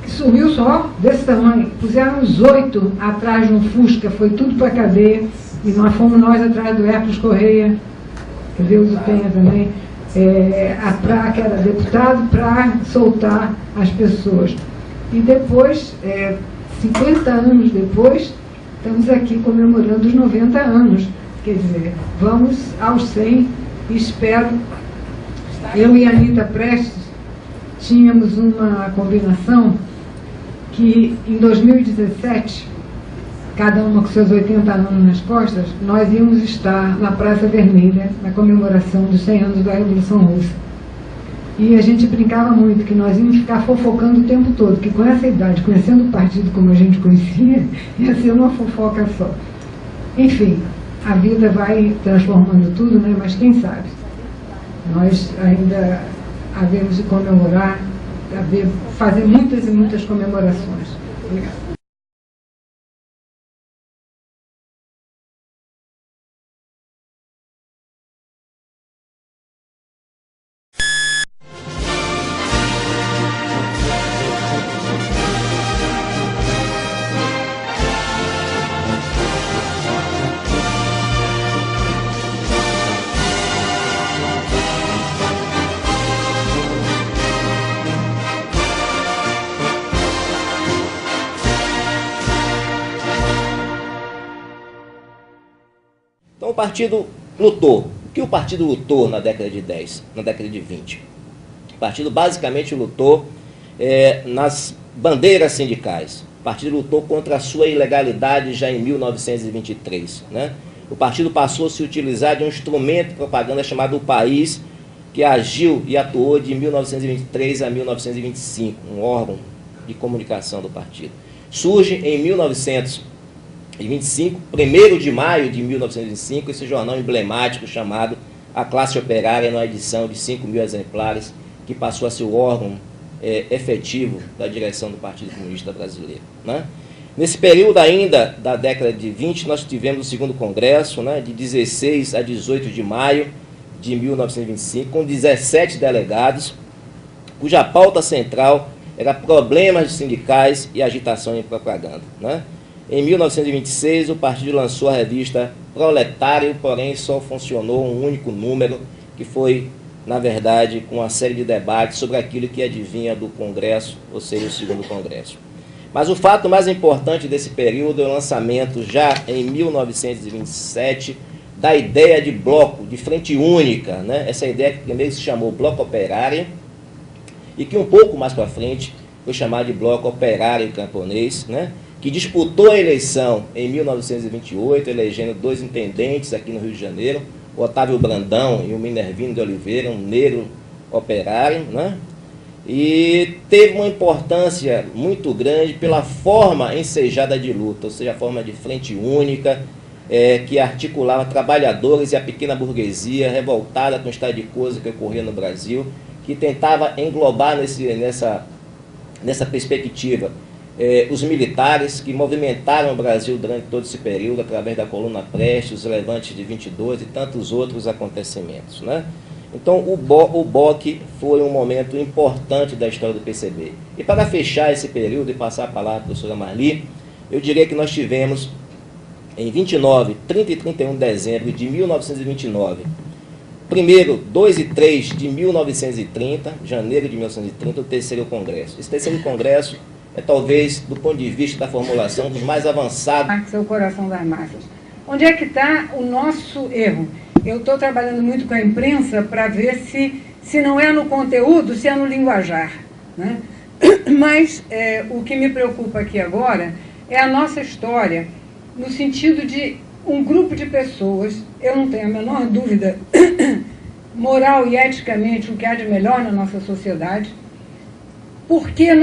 [SPEAKER 2] que sumiu só desse tamanho. Puseram os 8 atrás de um Fusca, foi tudo para a cadeia. E nós fomos atrás do Hércules Correia, que Deus o tenha também, que era deputado, para soltar as pessoas. E depois, 50 anos depois, estamos aqui comemorando os 90 anos. Quer dizer, vamos aos 100. Espero. Eu e a Anita Prestes tínhamos uma combinação que em 2017 cada uma com seus 80 anos nas costas, nós íamos estar na Praça Vermelha, na comemoração dos 100 anos da Revolução Russa. E a gente brincava muito que nós íamos ficar fofocando o tempo todo, que com essa idade, conhecendo o partido como a gente conhecia, ia ser uma fofoca só. Enfim, a vida vai transformando tudo, né? Mas quem sabe? Nós ainda havemos de comemorar, fazer muitas e muitas comemorações. Obrigada.
[SPEAKER 1] Então o partido lutou. O que o partido lutou na década de 10, na década de 20? O partido basicamente lutou nas bandeiras sindicais. O partido lutou contra a sua ilegalidade já em 1923. Né? O partido passou a se utilizar de um instrumento de propaganda chamado O País, que agiu e atuou de 1923 a 1925, um órgão de comunicação do partido. Surge em 1925, 1º de maio de 1925, esse jornal emblemático chamado A Classe Operária, numa edição de 5.000 exemplares, que passou a ser o órgão efetivo da direção do Partido Comunista Brasileiro. Né? Nesse período ainda da década de 20, nós tivemos o 2º Congresso, né, de 16 a 18 de maio de 1925, com 17 delegados, cuja pauta central era problemas sindicais e agitação em propaganda. Né? Em 1926, o partido lançou a revista Proletário, porém só funcionou um único número, que foi, na verdade, com uma série de debates sobre aquilo que adivinha do Congresso, ou seja, o 2º Congresso. Mas o fato mais importante desse período é o lançamento, já em 1927, da ideia de bloco, de frente única, né? Essa ideia que primeiro se chamou Bloco Operário, e que um pouco mais para frente foi chamado de Bloco Operário Camponês, né? Que disputou a eleição em 1928, elegendo 2 intendentes aqui no Rio de Janeiro, o Otávio Brandão e o Minervino de Oliveira, um negro operário, né? E teve uma importância muito grande pela forma ensejada de luta, ou seja, a forma de frente única, que articulava trabalhadores e a pequena burguesia revoltada com o estado de coisa que ocorria no Brasil, que tentava englobar nessa perspectiva os militares que movimentaram o Brasil durante todo esse período, através da Coluna Prestes, os levantes de 22 e tantos outros acontecimentos. Né? Então, o BOC foi um momento importante da história do PCB. E para fechar esse período e passar a palavra à professora Marli, eu diria que nós tivemos, em 29, 30 e 31 de dezembro de 1929, primeiro, 2 e 3 de 1930, janeiro de 1930, o 3º Congresso. Esse 3º Congresso é talvez, do ponto de vista da formulação, dos mais avançados.
[SPEAKER 2] Marx é o coração das massas. Onde é que está o nosso erro? Eu estou trabalhando muito com a imprensa para ver se não é no conteúdo, se é no linguajar. Né? Mas o que me preocupa aqui agora é a nossa história, no sentido de um grupo de pessoas, eu não tenho a menor dúvida, moral e eticamente, o que há de melhor na nossa sociedade. Por que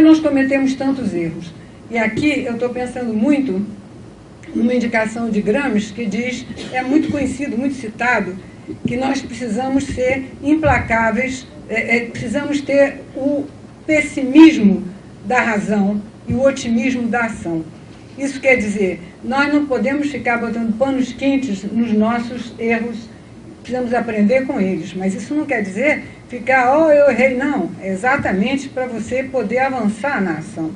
[SPEAKER 2] nós cometemos tantos erros? E aqui eu estou pensando muito numa indicação de Gramsci que diz, é muito conhecido, muito citado, que nós precisamos ser implacáveis, precisamos ter o pessimismo da razão e o otimismo da ação. Isso quer dizer, nós não podemos ficar botando panos quentes nos nossos erros, precisamos aprender com eles, mas isso não quer dizer ficar, eu errei, não, é exatamente para você poder avançar na ação.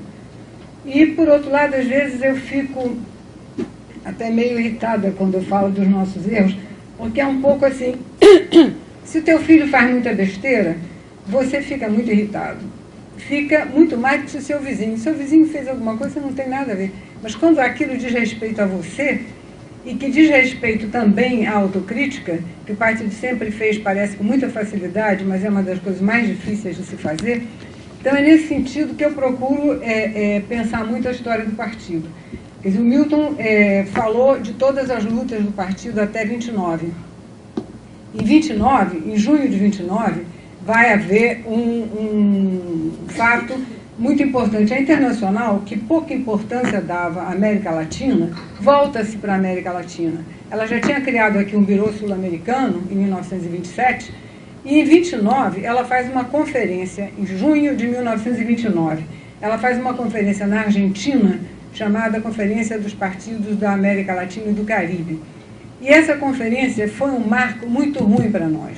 [SPEAKER 2] E, por outro lado, às vezes eu fico até meio irritada quando eu falo dos nossos erros, porque é um pouco assim, se o teu filho faz muita besteira, você fica muito irritado. Fica muito mais que se o seu vizinho. Se o seu vizinho fez alguma coisa, não tem nada a ver. Mas quando aquilo diz respeito a você, e que diz respeito também à autocrítica, que o partido sempre fez, parece, com muita facilidade, mas é uma das coisas mais difíceis de se fazer, então é nesse sentido que eu procuro pensar muito a história do partido. Quer dizer, o Milton falou de todas as lutas do partido até 29. Em junho de 29, vai haver um fato muito importante. A Internacional, que pouca importância dava à América Latina, volta-se para a América Latina. Ela já tinha criado aqui um Birô Sul-Americano, em 1927, e em 29 ela faz uma conferência, em junho de 1929, ela faz uma conferência na Argentina, chamada Conferência dos Partidos da América Latina e do Caribe. E essa conferência foi um marco muito ruim para nós,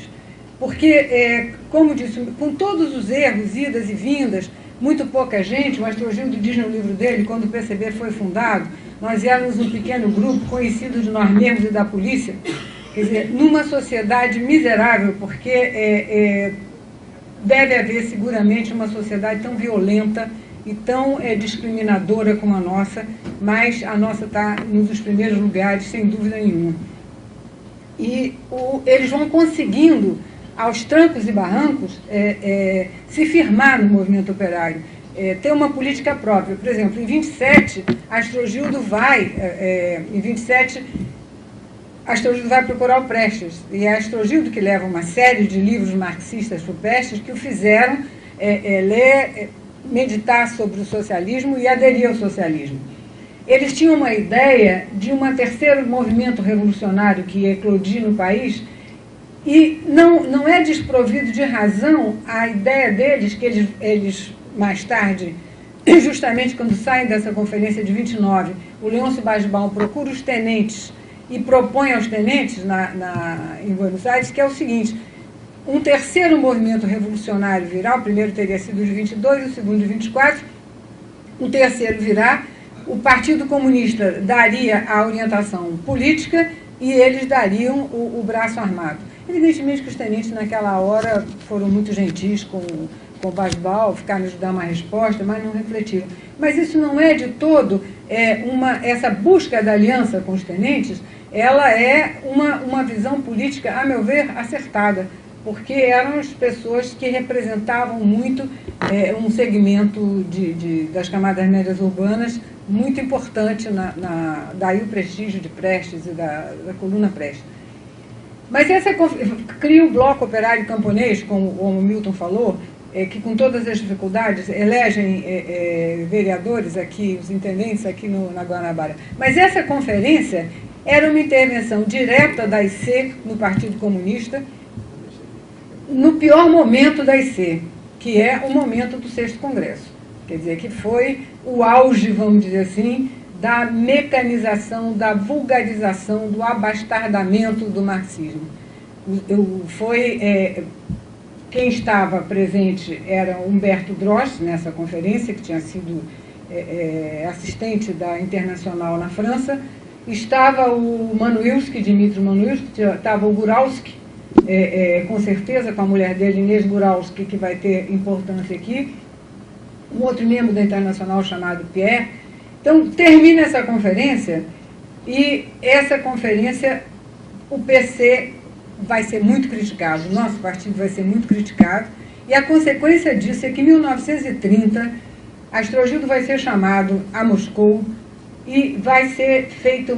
[SPEAKER 2] porque, como disse, com todos os erros, idas e vindas, muito pouca gente, o Astrogildo diz no livro dele, quando o PCB foi fundado, nós éramos um pequeno grupo conhecido de nós mesmos e da polícia, quer dizer, numa sociedade miserável, porque deve haver seguramente uma sociedade tão violenta e tão discriminadora como a nossa, mas a nossa está num dos primeiros lugares, sem dúvida nenhuma. E eles vão conseguindo, aos trancos e barrancos, se firmar no movimento operário, ter uma política própria. Por exemplo, em 27, Astrogildo vai, Astrogildo vai procurar o Prestes, e é Astrogildo que leva uma série de livros marxistas para o Prestes que o fizeram ler, meditar sobre o socialismo e aderir ao socialismo. Eles tinham uma ideia de um terceiro movimento revolucionário que ia eclodir no país, e não é desprovido de razão a ideia deles, que eles mais tarde, justamente quando saem dessa conferência de 29, o Leôncio Basbaum procura os tenentes e propõe aos tenentes em Buenos Aires, que é o seguinte: um terceiro movimento revolucionário virá, o primeiro teria sido de 22, o segundo de 24, o terceiro virá, o Partido Comunista daria a orientação política e eles dariam o braço armado. Evidentemente que os tenentes naquela hora foram muito gentis com o Basbaum, ficaram nos dar uma resposta, mas não refletiram. Mas isso não é de todo essa busca da aliança com os tenentes, ela é uma visão política, a meu ver, acertada, porque eram as pessoas que representavam muito um segmento das camadas médias urbanas muito importante, daí o prestígio de Prestes e da coluna Prestes. Mas cria o Bloco Operário Camponês, como o Milton falou, que com todas as dificuldades elegem vereadores aqui, os intendentes aqui na Guanabara. Mas essa conferência era uma intervenção direta da IC no Partido Comunista, no pior momento da IC, que é o momento do 6º Congresso. Quer dizer, que foi o auge, vamos dizer assim, da mecanização, da vulgarização, do abastardamento do marxismo. Quem estava presente era Humberto Droz, nessa conferência, que tinha sido assistente da Internacional na França. Estava o Manuilsky, Dmitry Manuilsky, estava o Guralski, com certeza, com a mulher dele, Inês Guralski, que vai ter importância aqui. Um outro membro da Internacional chamado Pierre. Então, termina essa conferência, e essa conferência, o PC vai ser muito criticado, o nosso partido vai ser muito criticado, e a consequência disso é que em 1930, Astrogildo vai ser chamado a Moscou e vai ser feita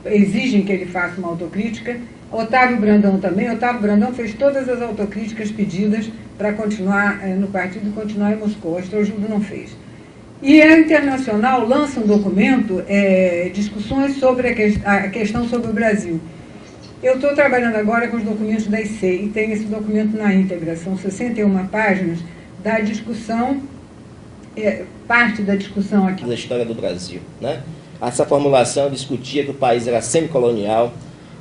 [SPEAKER 2] exigem que ele faça uma autocrítica. Otávio Brandão também. Otávio Brandão fez todas as autocríticas pedidas para continuar no partido e continuar em Moscou. Astrogildo não fez. E a Internacional lança um documento, discussões sobre a questão sobre o Brasil. Eu estou trabalhando agora com os documentos da IC e tenho esse documento na íntegra. São 61 páginas da discussão, parte da discussão aqui.
[SPEAKER 1] Da história do Brasil, né? Essa formulação discutia que o país era semicolonial,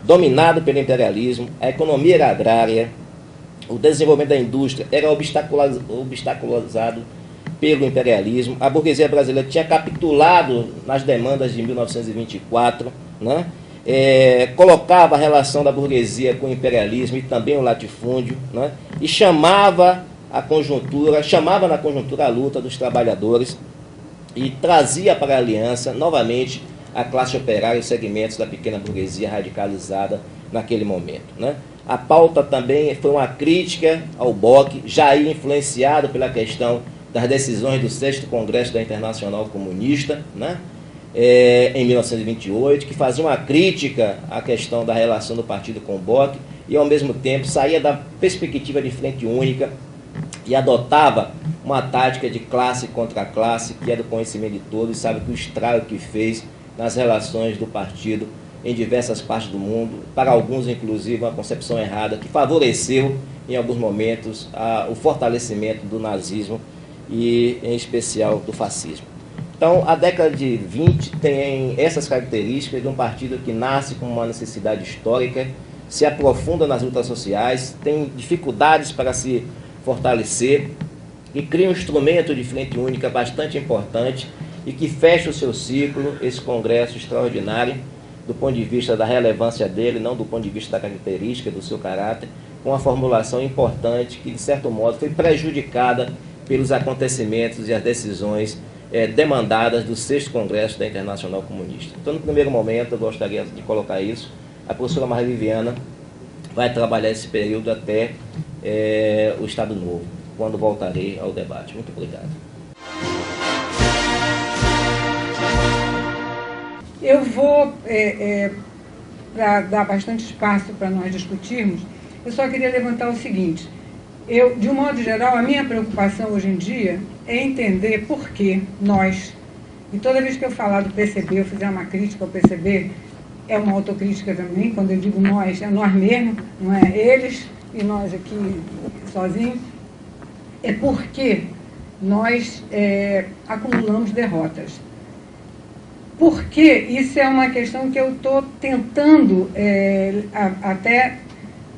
[SPEAKER 1] dominado pelo imperialismo, a economia era agrária, o desenvolvimento da indústria era obstaculizado pelo imperialismo, a burguesia brasileira tinha capitulado nas demandas de 1924, né? Colocava a relação da burguesia com o imperialismo e também o latifúndio, né? E chamava na conjuntura a luta dos trabalhadores e trazia para a aliança novamente a classe operária e os segmentos da pequena burguesia radicalizada naquele momento, né? A pauta também foi uma crítica ao BOC, já aí influenciado pela questão das decisões do 6º Congresso da Internacional Comunista, né? em 1928, que fazia uma crítica à questão da relação do partido com o BOC e, ao mesmo tempo, saía da perspectiva de frente única e adotava uma tática de classe contra classe, que é do conhecimento de todos, e sabe que o estrago que fez nas relações do partido em diversas partes do mundo, para alguns, inclusive, uma concepção errada, que favoreceu, em alguns momentos, o fortalecimento do nazismo e, em especial, do fascismo. Então, a década de 20 tem essas características de um partido que nasce com uma necessidade histórica, se aprofunda nas lutas sociais, tem dificuldades para se fortalecer e cria um instrumento de frente única bastante importante e que fecha o seu ciclo, esse congresso extraordinário, do ponto de vista da relevância dele, não do ponto de vista da característica, do seu caráter, com uma formulação importante que, de certo modo, foi prejudicada pelos acontecimentos e as decisões demandadas do 6º Congresso da Internacional Comunista. Então, no primeiro momento, eu gostaria de colocar isso. A professora Maria Viviana vai trabalhar esse período até o Estado Novo, quando voltarei ao debate. Muito obrigado.
[SPEAKER 2] Eu vou, para dar bastante espaço para nós discutirmos, eu só queria levantar o seguinte. De um modo geral, a minha preocupação hoje em dia é entender por que nós, e toda vez que eu falar do PCB, eu fizer uma crítica ao PCB, é uma autocrítica também, quando eu digo nós, é nós mesmos, não é eles e nós aqui sozinhos, é porque nós acumulamos derrotas. Porque isso é uma questão que eu estou tentando até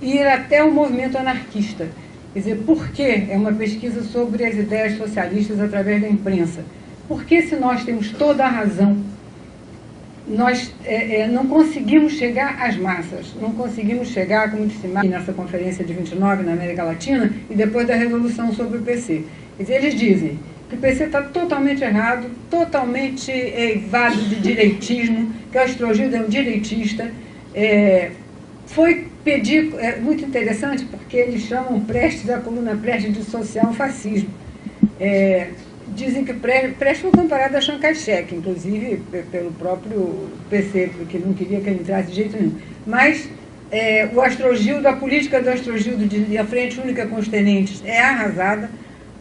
[SPEAKER 2] ir até o movimento anarquista. Quer dizer, por que é uma pesquisa sobre as ideias socialistas através da imprensa? Porque se nós temos toda a razão, nós não conseguimos chegar às massas, não conseguimos chegar, como disse Marx, nessa conferência de 29 na América Latina, e depois da Revolução sobre o PC. Quer dizer, eles dizem que o PC está totalmente errado, totalmente eivado de direitismo, que o Astrogildo é um direitista. Foi pedir, muito interessante, porque eles chamam Prestes, a coluna Prestes, de social fascismo. Dizem que Prestes foi comparado a Chiang Kai-shek, inclusive pelo próprio PC, porque não queria que ele entrasse de jeito nenhum. Mas o Astrogildo, a política do Astrogildo de a Frente Única com os Tenentes é arrasada.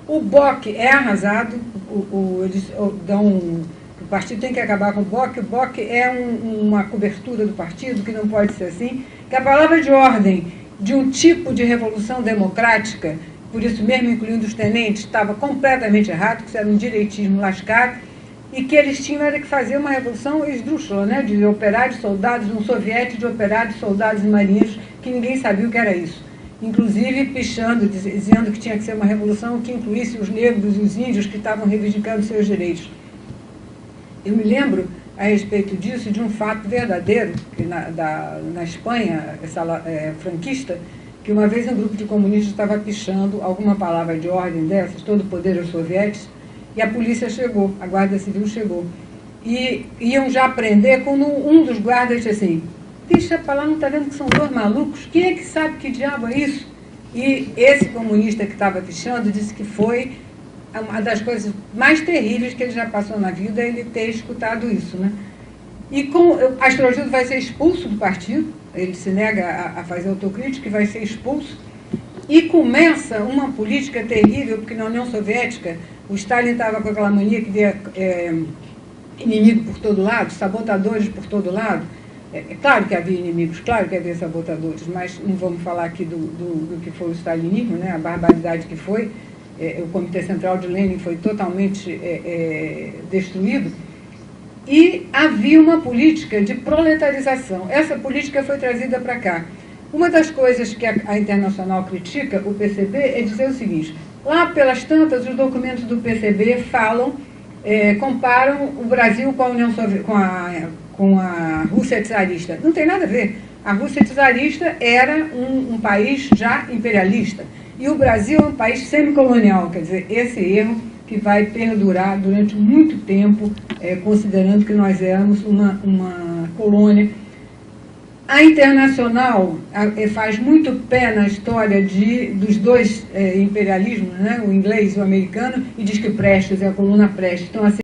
[SPEAKER 2] O BOC é arrasado, o partido tem que acabar com o BOC é uma cobertura do partido, que não pode ser assim, que a palavra de ordem de um tipo de revolução democrática, por isso mesmo incluindo os tenentes, estava completamente errado, que isso era um direitismo lascado, e que eles tinham era que fazer uma revolução esdrúxula, né, de operários, soldados, um soviético de operários, soldados e marinheiros, que ninguém sabia o que era isso. Inclusive pichando, dizendo que tinha que ser uma revolução que incluísse os negros e os índios que estavam reivindicando seus direitos. Eu me lembro, a respeito disso, de um fato verdadeiro, que na Espanha, franquista, que uma vez um grupo de comunistas estava pichando alguma palavra de ordem dessas, todo o poder aos soviéticos, e a polícia chegou, a Guarda Civil chegou. E iam já prender quando um dos guardas disse assim: "Deixa pra lá, não está vendo que são dois malucos? Quem é que sabe que diabo é isso?" E esse comunista que estava pichando disse que foi uma das coisas mais terríveis que ele já passou na vida, ele ter escutado isso, né? E com Astrogildo vai ser expulso do partido, ele se nega a fazer autocrítica e vai ser expulso, e começa uma política terrível, porque na União Soviética o Stalin estava com aquela mania que via inimigo por todo lado, sabotadores por todo lado. Claro que havia inimigos, claro que havia sabotadores, mas não vamos falar aqui do que foi o stalinismo, né, a barbaridade que foi. O Comitê Central de Lenin foi totalmente destruído. E havia uma política de proletarização. Essa política foi trazida para cá. Uma das coisas que a Internacional critica, o PCB, é dizer o seguinte: lá pelas tantas, os documentos do PCB falam, comparam o Brasil com a União Soviética, com a Rússia czarista. Não tem nada a ver. A Rússia czarista era um país já imperialista. E o Brasil é um país semicolonial. Quer dizer, esse erro que vai perdurar durante muito tempo, considerando que nós éramos uma colônia. A Internacional faz muito pé na história dos dois imperialismos, né, o inglês e o americano, e diz que Prestes é a coluna Prestes. Então, assim,